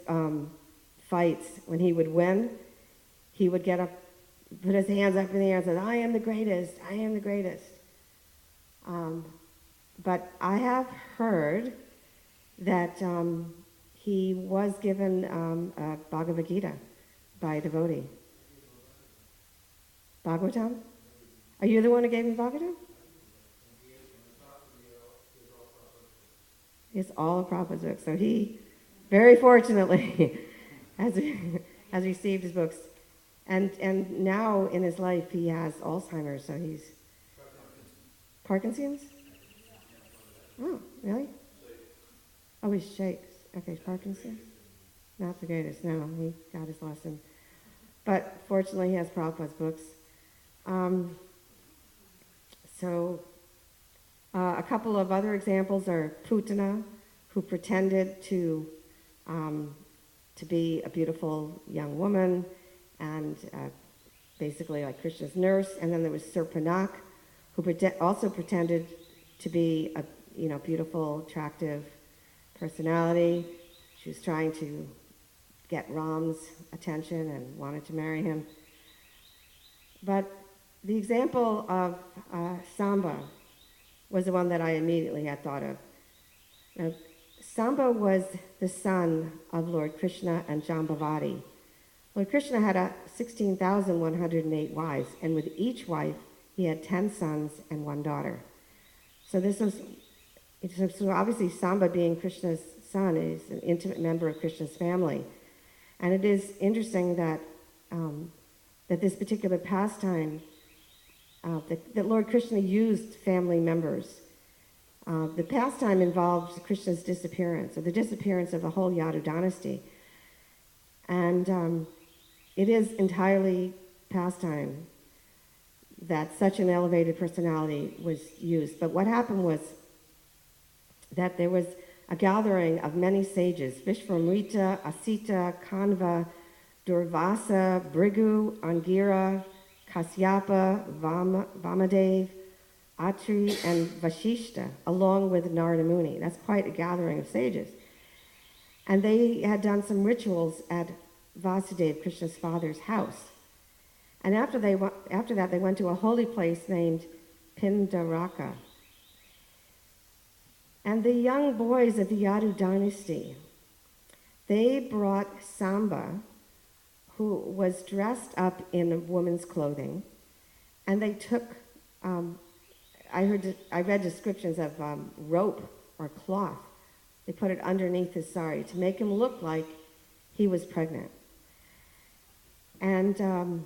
[SPEAKER 3] fights, when he would win, he would get up, put his hands up in the air and say, "I am the greatest, I am the greatest." But I have heard that he was given a Bhagavad Gita by a devotee. Bhagavatam? Are you the one who gave him Bhagavatam? It's all of Prabhupada's books. So he, very fortunately, has received his books. And now in his life he has Alzheimer's, so he's... Parkinson's? Oh, really? Oh, he shakes. Okay, Parkinson's? Not the greatest. No, he got his lesson. But fortunately he has Prabhupada's books. A couple of other examples are Putana, who pretended to be a beautiful young woman and basically like Krishna's nurse. And then there was Surpanak, who also pretended to be a beautiful, attractive personality. She was trying to get Ram's attention and wanted to marry him. But the example of Samba was the one that I immediately had thought of. Now, Samba was the son of Lord Krishna and Jambavati. Lord Krishna had 16,108 wives, and with each wife he had 10 sons and 1 daughter. So so obviously Samba, being Krishna's son, is an intimate member of Krishna's family. And it is interesting that that this particular pastime, that Lord Krishna used family members. The pastime involves Krishna's disappearance, or the disappearance of the whole Yadu dynasty. And it is entirely pastime that such an elevated personality was used. But what happened was that there was a gathering of many sages: Vishvamrita, Asita, Kanva, Durvasa, Brigu, Angira, Kasyapa, Vamadev, Atri, and Vashishta, along with Narada Muni. That's quite a gathering of sages. And they had done some rituals at Vasudeva, Krishna's father's house. And after that, they went to a holy place named Pindaraka. And the young boys of the Yadu dynasty, they brought Samba, who was dressed up in woman's clothing, and they took, I read descriptions of rope or cloth. They put it underneath his sari to make him look like he was pregnant. And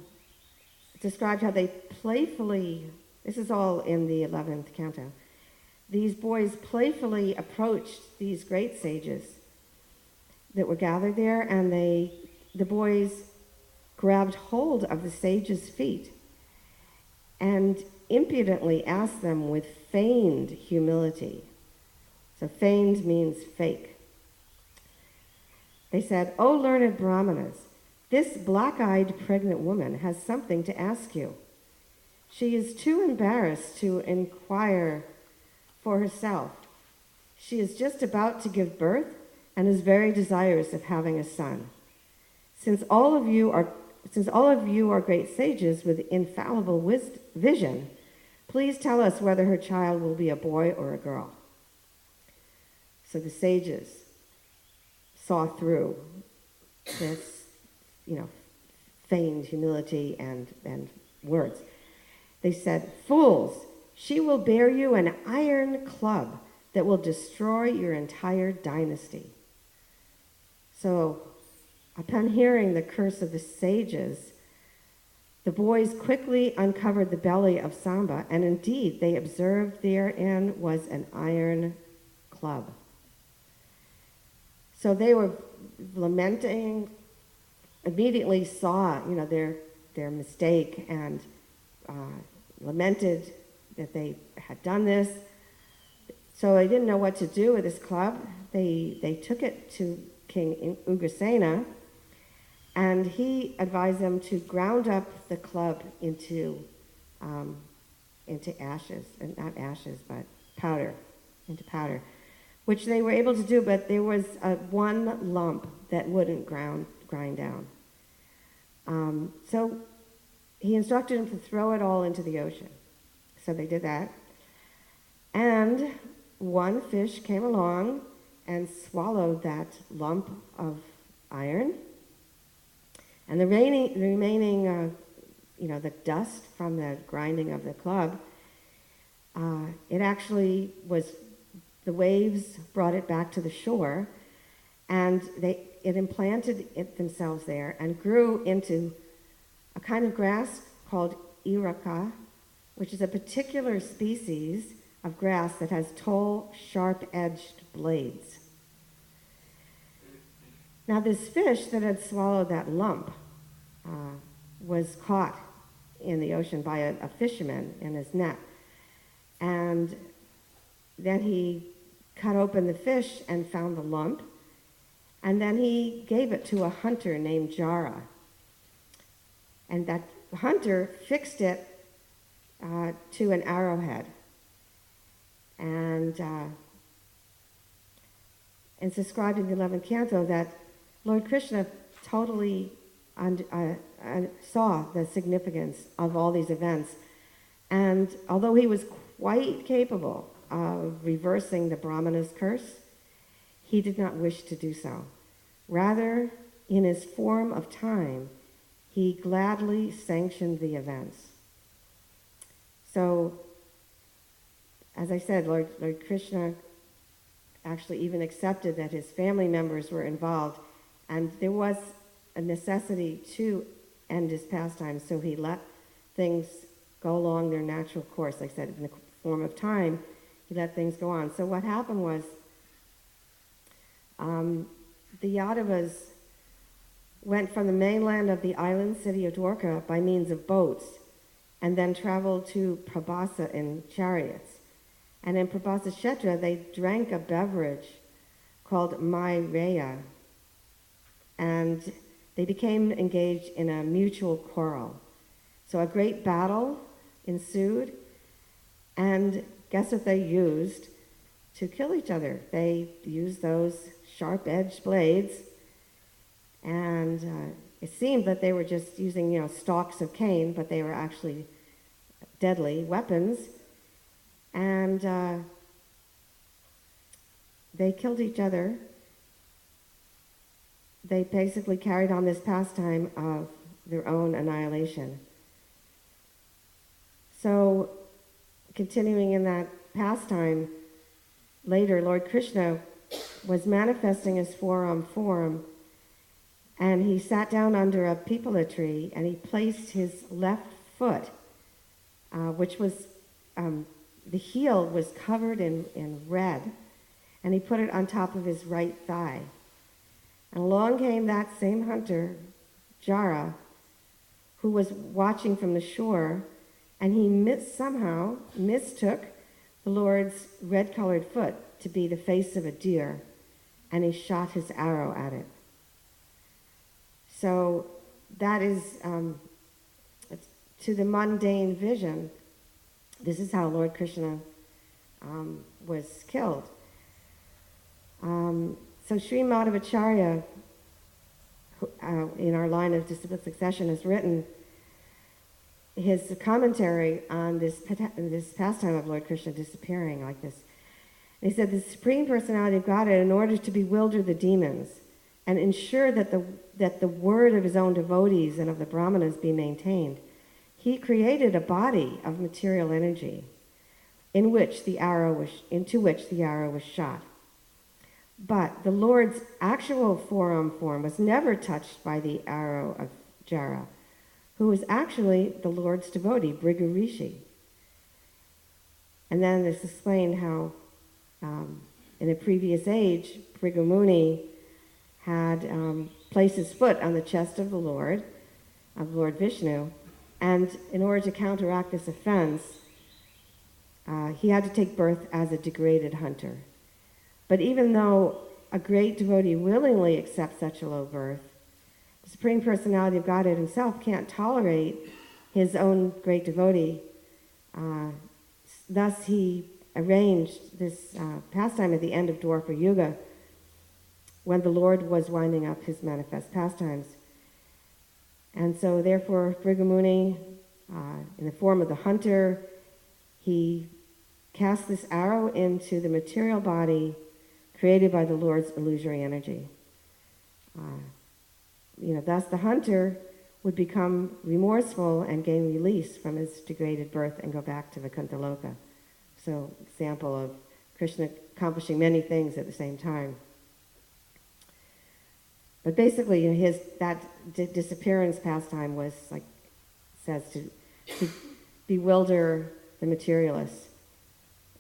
[SPEAKER 3] described how they playfully, this is all in the 11th canto, these boys playfully approached these great sages that were gathered there, and the boys grabbed hold of the sages' feet and impudently asked them with feigned humility. So feigned means fake. They said, "O learned Brahmanas, this black-eyed pregnant woman has something to ask you. She is too embarrassed to inquire for herself. She is just about to give birth and is very desirous of having a son. Since all of you are great sages with infallible vision, please tell us whether her child will be a boy or a girl." So the sages saw through this, feigned humility and words. They said, "Fools, she will bear you an iron club that will destroy your entire dynasty." So, upon hearing the curse of the sages, the boys quickly uncovered the belly of Samba, and indeed they observed therein was an iron club. So they were lamenting, immediately saw, their mistake, and lamented that they had done this. So they didn't know what to do with this club. They took it to King Ugrasena, and he advised them to ground up the club into ashes, and not ashes, but powder, into powder, which they were able to do, but there was one lump that wouldn't grind down. So he instructed them to throw it all into the ocean. So they did that. And one fish came along and swallowed that lump of iron. And the remaining, the dust from the grinding of the club, it actually was, the waves brought it back to the shore, and it implanted themselves there and grew into a kind of grass called iraka, which is a particular species of grass that has tall, sharp-edged blades. Now this fish that had swallowed that lump was caught in the ocean by a fisherman in his net. And then he cut open the fish and found the lump, and then he gave it to a hunter named Jara. And that hunter fixed it to an arrowhead. And it's described in the 11th canto that Lord Krishna totally saw the significance of all these events. And although he was quite capable of reversing the Brahmana's curse, he did not wish to do so. Rather, in his form of time, he gladly sanctioned the events. So, as I said, Lord Krishna actually even accepted that his family members were involved, and there was a necessity to end his pastime, so he let things go along their natural course. Like I said, in the form of time, he let things go on. So what happened was, the Yadavas went from the mainland of the island city of Dwarka by means of boats, and then traveled to Prabhasa in chariots. And in Prabhasa Kshetra, they drank a beverage called Maireya, and they became engaged in a mutual quarrel. So a great battle ensued, and guess what they used to kill each other? They used those sharp-edged blades, and it seemed that they were just using, stalks of cane, but they were actually deadly weapons. And they killed each other. They basically carried on this pastime of their own annihilation. So, continuing in that pastime, later Lord Krishna was manifesting his four-armed form, and he sat down under a peepala tree, and he placed his left foot, which was, the heel was covered in red, and he put it on top of his right thigh. And along came that same hunter, Jara, who was watching from the shore, and he somehow mistook the Lord's red-colored foot to be the face of a deer, and he shot his arrow at it. So that is, to the mundane vision, this is how Lord Krishna was killed. So Sri Madhavacharya, in our line of disciplic succession, has written his commentary on this pastime of Lord Krishna disappearing like this. And he said, the Supreme Personality of Godhead, in order to bewilder the demons and ensure that the word of his own devotees and of the brahmanas be maintained, he created a body of material energy into which the arrow was shot. But the Lord's actual forearm form was never touched by the arrow of Jara, who was actually the Lord's devotee, Bhrigu Rishi. And then this explained how in a previous age, Bhrigu Muni had placed his foot on the chest of Lord Vishnu, and in order to counteract this offense, he had to take birth as a degraded hunter. But even though a great devotee willingly accepts such a low birth, the Supreme Personality of Godhead himself can't tolerate his own great devotee. Thus he arranged this pastime at the end of Dwapara Yuga, when the Lord was winding up his manifest pastimes. And so therefore Bhrigu Muni, in the form of the hunter, he cast this arrow into the material body created by the Lord's illusory energy. Thus the hunter would become remorseful and gain release from his degraded birth and go back to Vaikuntha Loka. So, example of Krishna accomplishing many things at the same time. But basically, that disappearance pastime was, says to bewilder the materialists,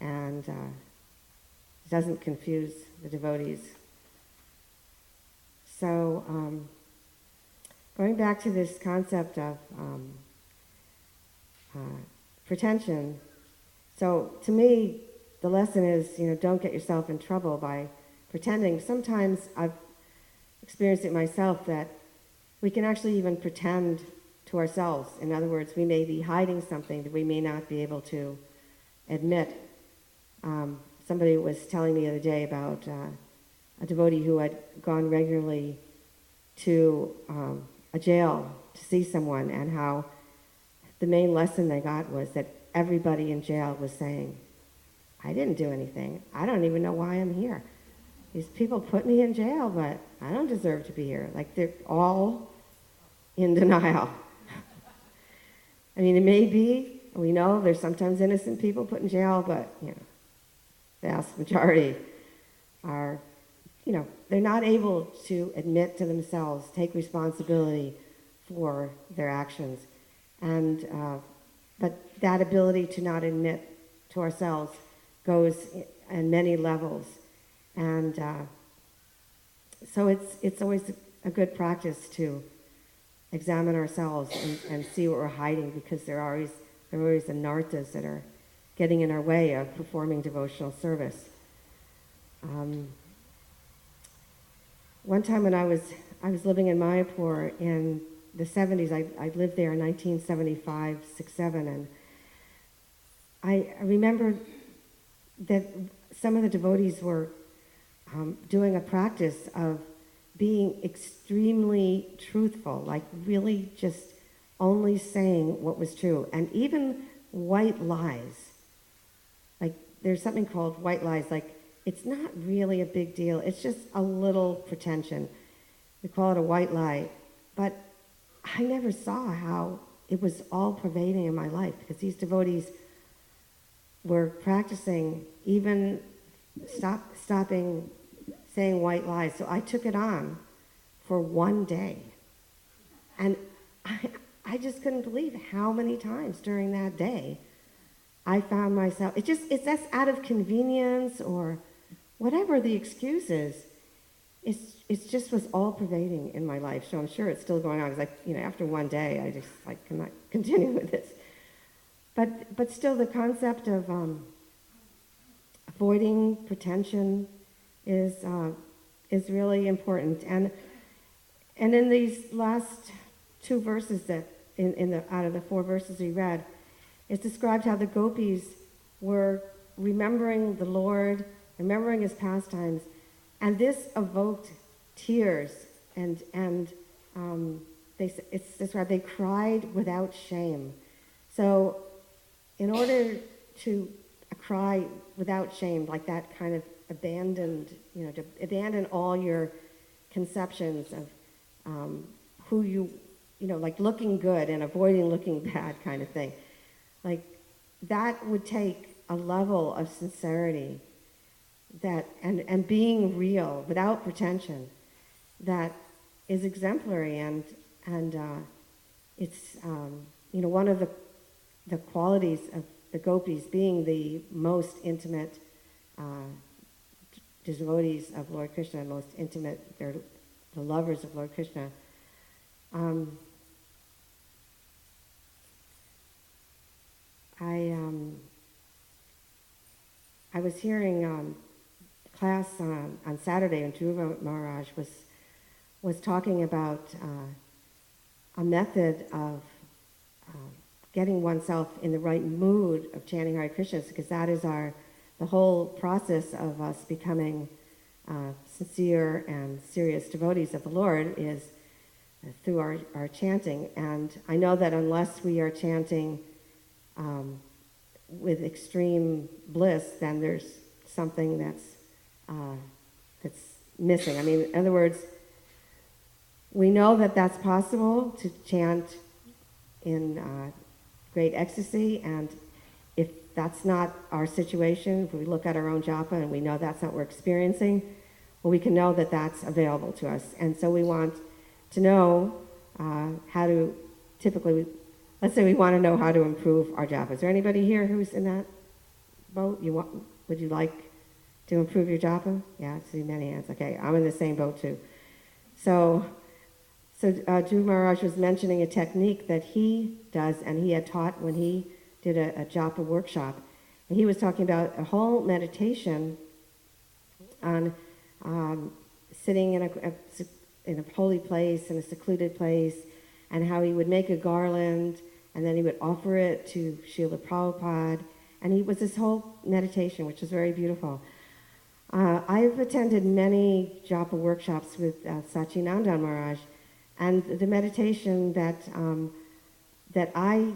[SPEAKER 3] and doesn't confuse the devotees. So, going back to this concept of pretension, so to me, the lesson is, don't get yourself in trouble by pretending. Sometimes I've experienced it myself that we can actually even pretend to ourselves. In other words, we may be hiding something that we may not be able to admit. Somebody was telling me the other day about a devotee who had gone regularly to a jail to see someone, and how the main lesson they got was that everybody in jail was saying, I didn't do anything. I don't even know why I'm here. These people put me in jail, but I don't deserve to be here. They're all in denial. I mean, it may be, we know there's sometimes innocent people put in jail, but, the vast majority are, they're not able to admit to themselves, take responsibility for their actions. And, but that ability to not admit to ourselves goes in many levels. And so it's always a good practice to examine ourselves and see what we're hiding, because there are always the nartas that are getting in our way of performing devotional service. One time when I was living in Mayapur in the 70s, I lived there in 1975, 6, 7, and I remember that some of the devotees were doing a practice of being extremely truthful, really just only saying what was true, and even white lies. there's something called white lies. Like, it's not really a big deal. It's just a little pretension. We call it a white lie. But I never saw how it was all pervading in my life, because these devotees were practicing even stopping saying white lies. So I took it on for one day. And I just couldn't believe how many times during that day I found myself, it's just out of convenience or whatever the excuse is. It just was all pervading in my life. So I'm sure it's still going on. It's like, after one day, I just cannot continue with this. But still, the concept of avoiding pretension is really important. And in these last two verses that out of the 4 verses we read, it's described how the gopis were remembering the Lord, remembering his pastimes, and this evoked tears, and it's described they cried without shame. So in order to cry without shame, like that kind of abandoned, to abandon all your conceptions of who you, like looking good and avoiding looking bad kind of thing. Like, that would take a level of sincerity that and being real without pretension that is exemplary, and it's one of the qualities of the gopis, being the most intimate devotees of Lord Krishna, most intimate, they're the lovers of Lord Krishna. I was hearing class on Saturday, and Dhruva Maharaj was talking about a method of getting oneself in the right mood of chanting Hare Krishna, because that is the whole process of us becoming sincere and serious devotees of the Lord is through our chanting. And I know that unless we are chanting with extreme bliss, then there's something that's missing. I mean, in other words, we know that that's possible to chant in great ecstasy, and if that's not our situation, if we look at our own japa and we know that's not what we're experiencing, well, we can know that that's available to us. And so we want to know how to, typically, let's say we want to know how to improve our japa. Is there anybody here who's in that boat? Would you like to improve your japa? Yeah, I see many hands. Okay, I'm in the same boat too. So Dhruva Maharaj was mentioning a technique that he does, and he had taught when he did a japa workshop. And he was talking about a whole meditation on sitting in a holy place, in a secluded place, and how he would make a garland, and then he would offer it to Srila Prabhupada. And it was this whole meditation, which was very beautiful. I've attended many japa workshops with Sachinandan Maharaj, and the meditation that I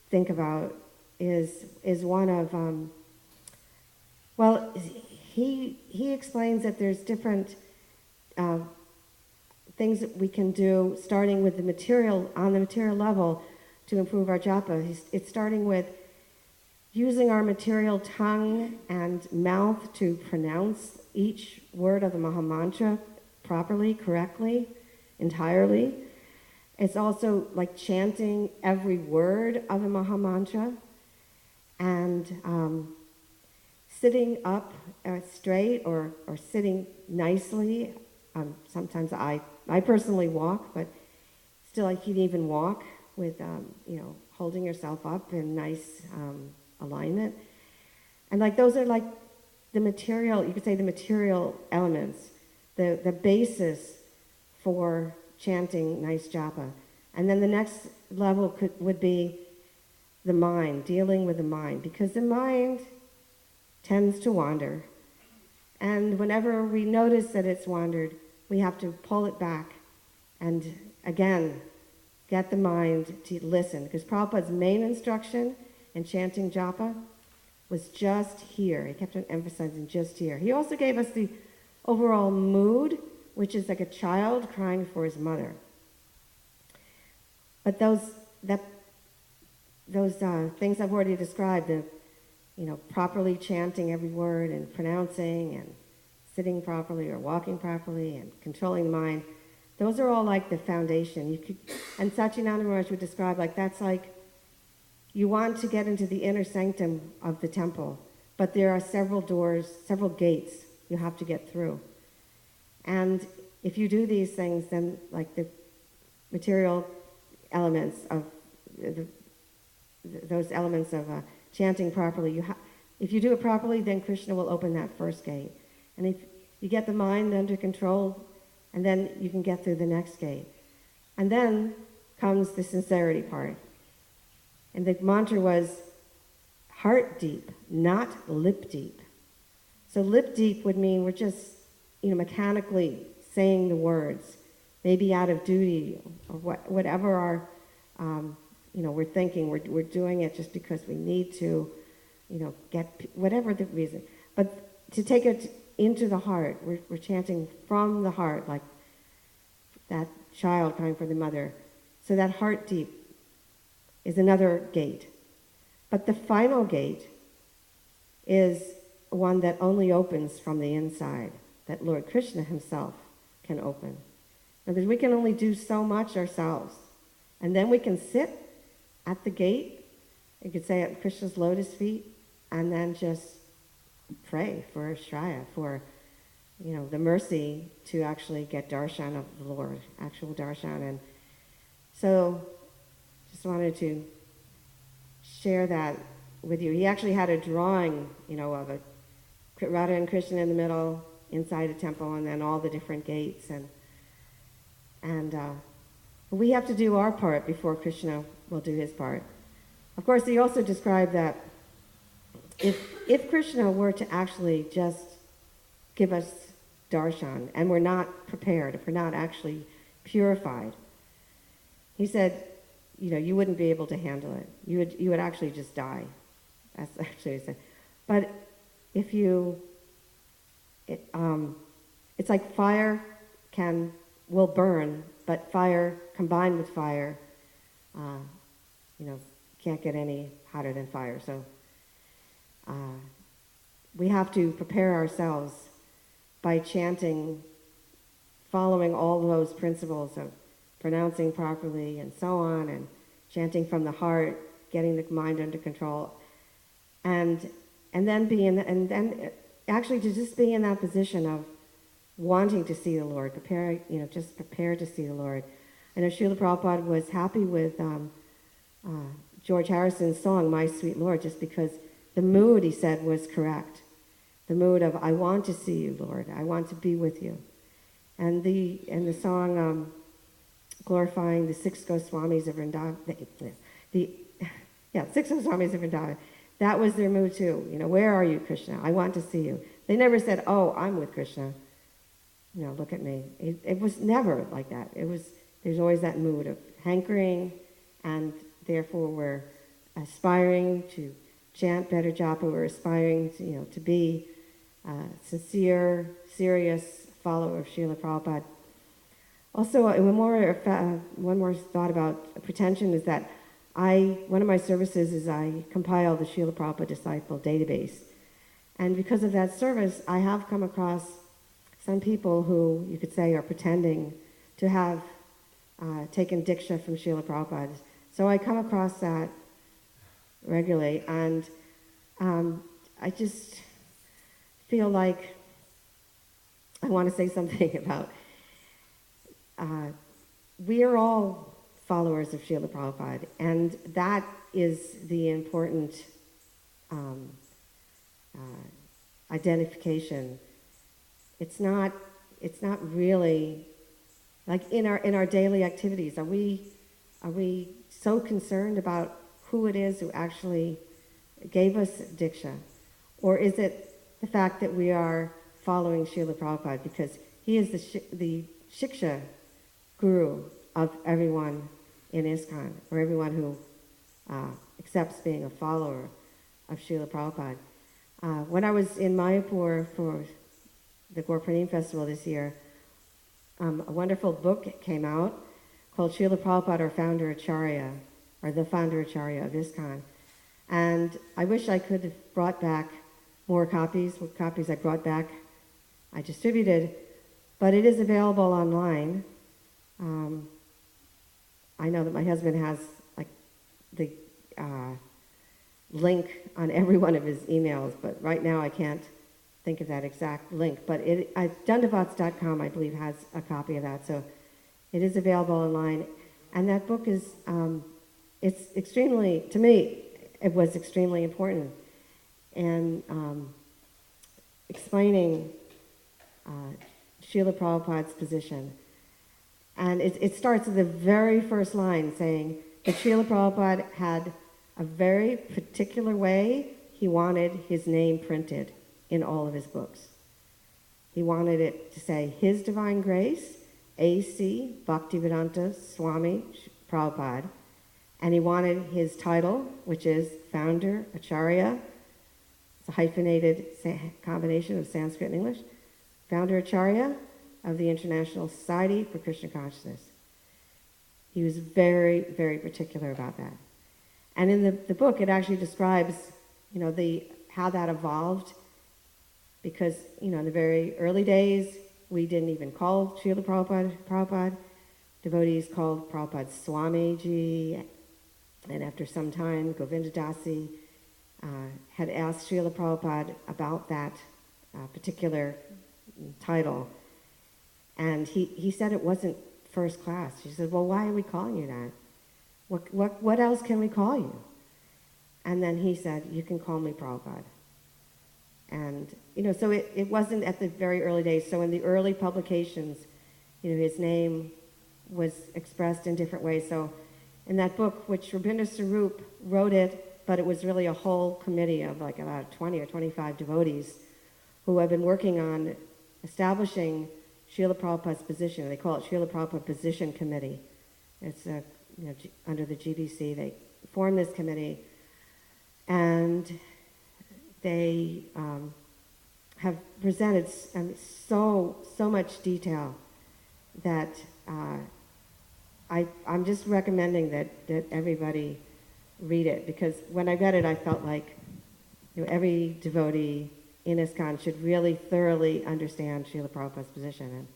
[SPEAKER 3] think about is one of he explains that there's different things that we can do, starting with the material level to improve our japa. It's starting with using our material tongue and mouth to pronounce each word of the Mahamantra properly, correctly, entirely. It's also like chanting every word of the Mahamantra, and sitting up straight or sitting nicely. Sometimes I personally walk, but still I can even walk with holding yourself up in nice alignment. And like those are like the material, you could say the material elements, the basis for chanting nice japa. And then the next level would be the mind, dealing with the mind, because the mind tends to wander. And whenever we notice that it's wandered, we have to pull it back and, again, get the mind to listen. Because Prabhupada's main instruction in chanting japa was just here. He kept on emphasizing just here. He also gave us the overall mood, which is like a child crying for his mother. But those things I've already described, properly chanting every word and pronouncing and sitting properly or walking properly and controlling the mind, those are all like the foundation. And Satchidananda Maharaj would describe that's like you want to get into the inner sanctum of the temple, but there are several doors, several gates you have to get through. And if you do these things, then like the material elements of those elements of chanting properly, if you do it properly, then Krishna will open that first gate. And if you get the mind under control, and then you can get through the next gate. And then comes the sincerity part. And the mantra was heart deep, not lip deep. So lip deep would mean we're just, mechanically saying the words, maybe out of duty or whatever our, we're thinking. We're doing it just because we need to, get whatever the reason. But to take it into the heart, we're chanting from the heart, like that child crying for the mother. So that heart deep is another gate. But the final gate is one that only opens from the inside, that Lord Krishna himself can open. Because we can only do so much ourselves. And then we can sit at the gate, you could say at Krishna's lotus feet, and then just pray for Shraya, for the mercy to actually get darshan of the Lord, actual darshan. And so just wanted to share that with you. He actually had a drawing, of a Radha and Krishna in the middle, inside a temple, and then all the different gates. And we have to do our part before Krishna will do his part. Of course, he also described that if Krishna were to actually just give us darshan, and we're not prepared, if we're not actually purified, he said, you wouldn't be able to handle it. You would actually just die. That's actually what he said. But if it's like fire will burn, but fire combined with fire, can't get any hotter than fire. So we have to prepare ourselves by chanting, following all those principles of pronouncing properly and so on, and chanting from the heart, getting the mind under control, and then actually to just be in that position of wanting to see the Lord, just prepare to see the Lord. I know Srila Prabhupada was happy with George Harrison's song, My Sweet Lord, just because the mood, he said, was correct. The mood of, I want to see you, Lord. I want to be with you. And the song glorifying the six Goswamis of Vrindavan, six Goswamis of Vrindavan, that was their mood too. Where are you, Krishna? I want to see you. They never said, oh, I'm with Krishna. Look at me. It was never like that. There's always that mood of hankering, and therefore we're aspiring to chant better japa. We're aspiring to be sincere, serious follower of Srila Prabhupada. Also, one more thought about pretension is that one of my services is I compile the Srila Prabhupada Disciple Database. And because of that service, I have come across some people who, you could say, are pretending to have taken Diksha from Srila Prabhupada. So I come across that regularly, and I just feel like I want to say something about we are all followers of Srila Prabhupada, and that is the important identification. It's not really like in our daily activities. Are we so concerned about who it is who actually gave us Diksha, or is it the fact that we are following Srila Prabhupada because he is the Shiksha Guru of everyone in ISKCON, or everyone who accepts being a follower of Srila Prabhupada. When I was in Mayapur for the Gorpranim Festival this year, a wonderful book came out called Srila Prabhupada, our founder Acharya, or the founder Acharya of ISKCON. And I wish I could have brought back more copies. What copies I brought back, I distributed, but it is available online. I know that my husband has like the link on every one of his emails, but right now I can't think of that exact link. But Dandavats.com, I believe, has a copy of that, so it is available online. And that book is, it's extremely, to me, it was extremely important in explaining Srila Prabhupada's position. And it starts at the very first line saying that Srila Prabhupada had a very particular way he wanted his name printed in all of his books. He wanted it to say His Divine Grace, A.C. Bhaktivedanta Swami Prabhupada, and he wanted his title, which is Founder Acharya. It's a hyphenated combination of Sanskrit and English. Founder Acharya of the International Society for Krishna Consciousness. He was very, very particular about that. And in the book, it actually describes, how that evolved, because, in the very early days, we didn't even call Srila Prabhupada. Devotees called Prabhupada Swamiji, and after some time, Govinda Dasi had asked Srila Prabhupada about that particular title, and he said it wasn't first class. She said, well, why are we calling you that? What else can we call you? And then he said, you can call me Prabhupada. And, so it wasn't at the very early days. So in the early publications, his name was expressed in different ways. So in that book, which Rabindra Sarup wrote it, but it was really a whole committee of like about 20 or 25 devotees who have been working on establishing Srila Prabhupada's position. They call it Srila Prabhupada Position Committee. It's under the GBC. They formed this committee, and they have presented so much detail that I'm just recommending that everybody read it, because when I read it, I felt like every devotee in ISKCON should really thoroughly understand Srila Prabhupada's position. And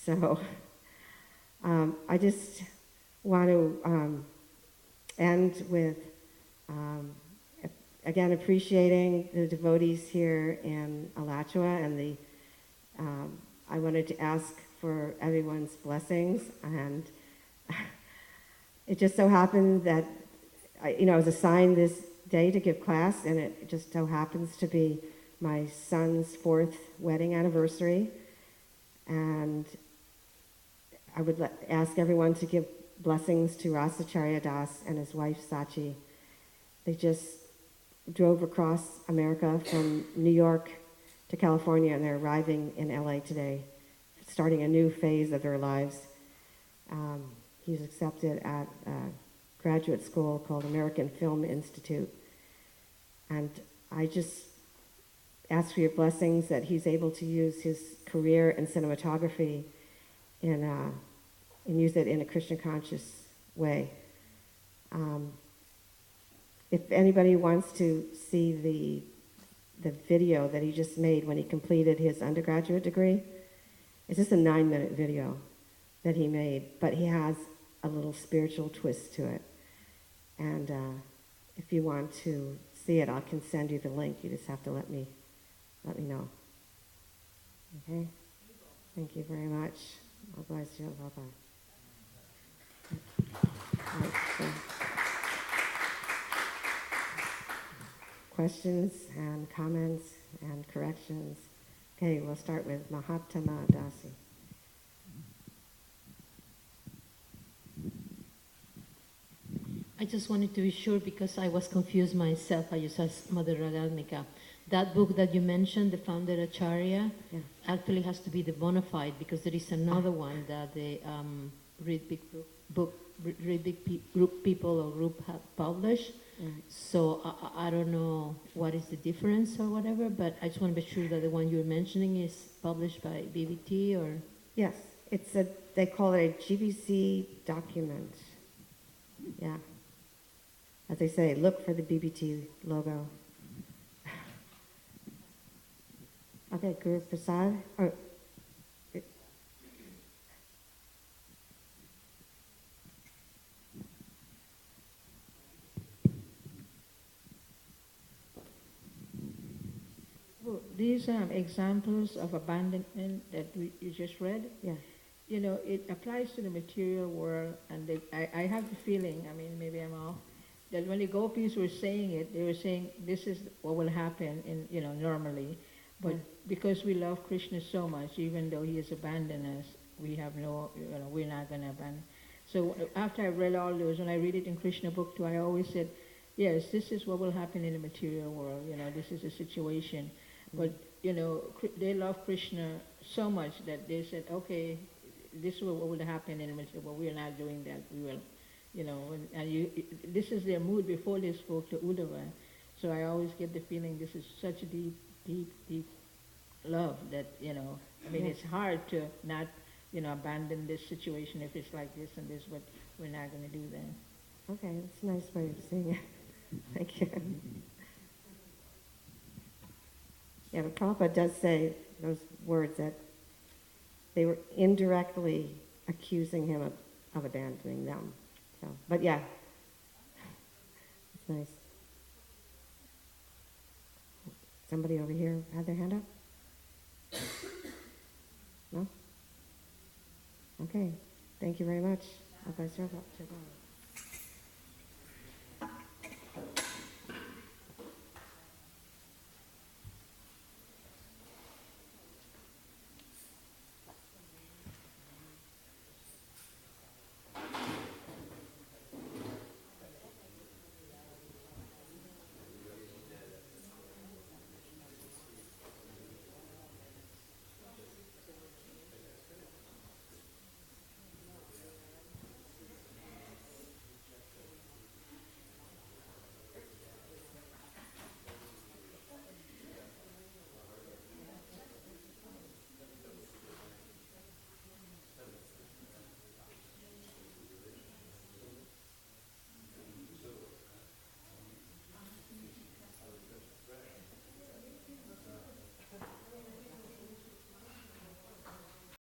[SPEAKER 3] so I just want to end with, again, appreciating the devotees here in Alachua, and I wanted to ask for everyone's blessings, and it just so happened that I was assigned this day to give class, and it just so happens to be my son's 4th wedding anniversary, and I would ask everyone to give blessings to Rasacharya Das and his wife Sachi. They just drove across America from New York to California, and they're arriving in LA today, starting a new phase of their lives. He's accepted at a graduate school called American Film Institute. And I just ask for your blessings that he's able to use his career in cinematography and use it in a Krishna conscious way. If anybody wants to see the video that he just made when he completed his undergraduate degree, it's just a 9-minute video that he made, but he has a little spiritual twist to it. And if you want to see it, I can send you the link. You just have to let me know. Okay? Thank you very much. God bless you. Bye-bye. Right, so questions and comments and corrections. Okay, we'll start with Mahatma Dasi.
[SPEAKER 4] I just wanted to be sure, because I was confused myself. I just asked Mother Radharmika. That book that you mentioned, The Founder Acharya, actually has to be the bona fide, because there is another one that the Read Big Group people or group have published,
[SPEAKER 3] Right.
[SPEAKER 4] So I don't know what is the difference or whatever, but I just want to be sure that the one you're mentioning is published by BBT or...
[SPEAKER 3] Yes, they call it a GBC document. Yeah. As they say, look for the BBT logo. Okay, Guru Prasad.
[SPEAKER 5] Well, these examples of abandonment that you just read,
[SPEAKER 3] Yeah.
[SPEAKER 5] you know, it applies to the material world, and I have the feeling, I mean, maybe I'm off, that when the gopis were saying it, they were saying this is what will happen in, you know, normally, but because we love Krishna so much, even though he has abandoned us, we have no, you know, we're not going to abandon. So after I read all those, when I read it in Krishna book too, I always said, yes, this is what will happen in the material world, you know, this is a situation. But, you know, they love Krishna so much that they said, okay, this is what will happen in the material world. We're not doing that. We will, you know, this is their mood before they spoke to Uddhava. So I always get the feeling this is such a deep, deep, deep love that, you know, I mean, it's hard to not, you know, abandon this situation if it's like this and this, but we're not going to do that.
[SPEAKER 3] Okay, that's a nice way of saying it. Thank you. Yeah, but Prabhupada does say those words that they were indirectly accusing him of abandoning them. So, but yeah, it's nice. Somebody over here had their hand up? No? Okay, thank you very much.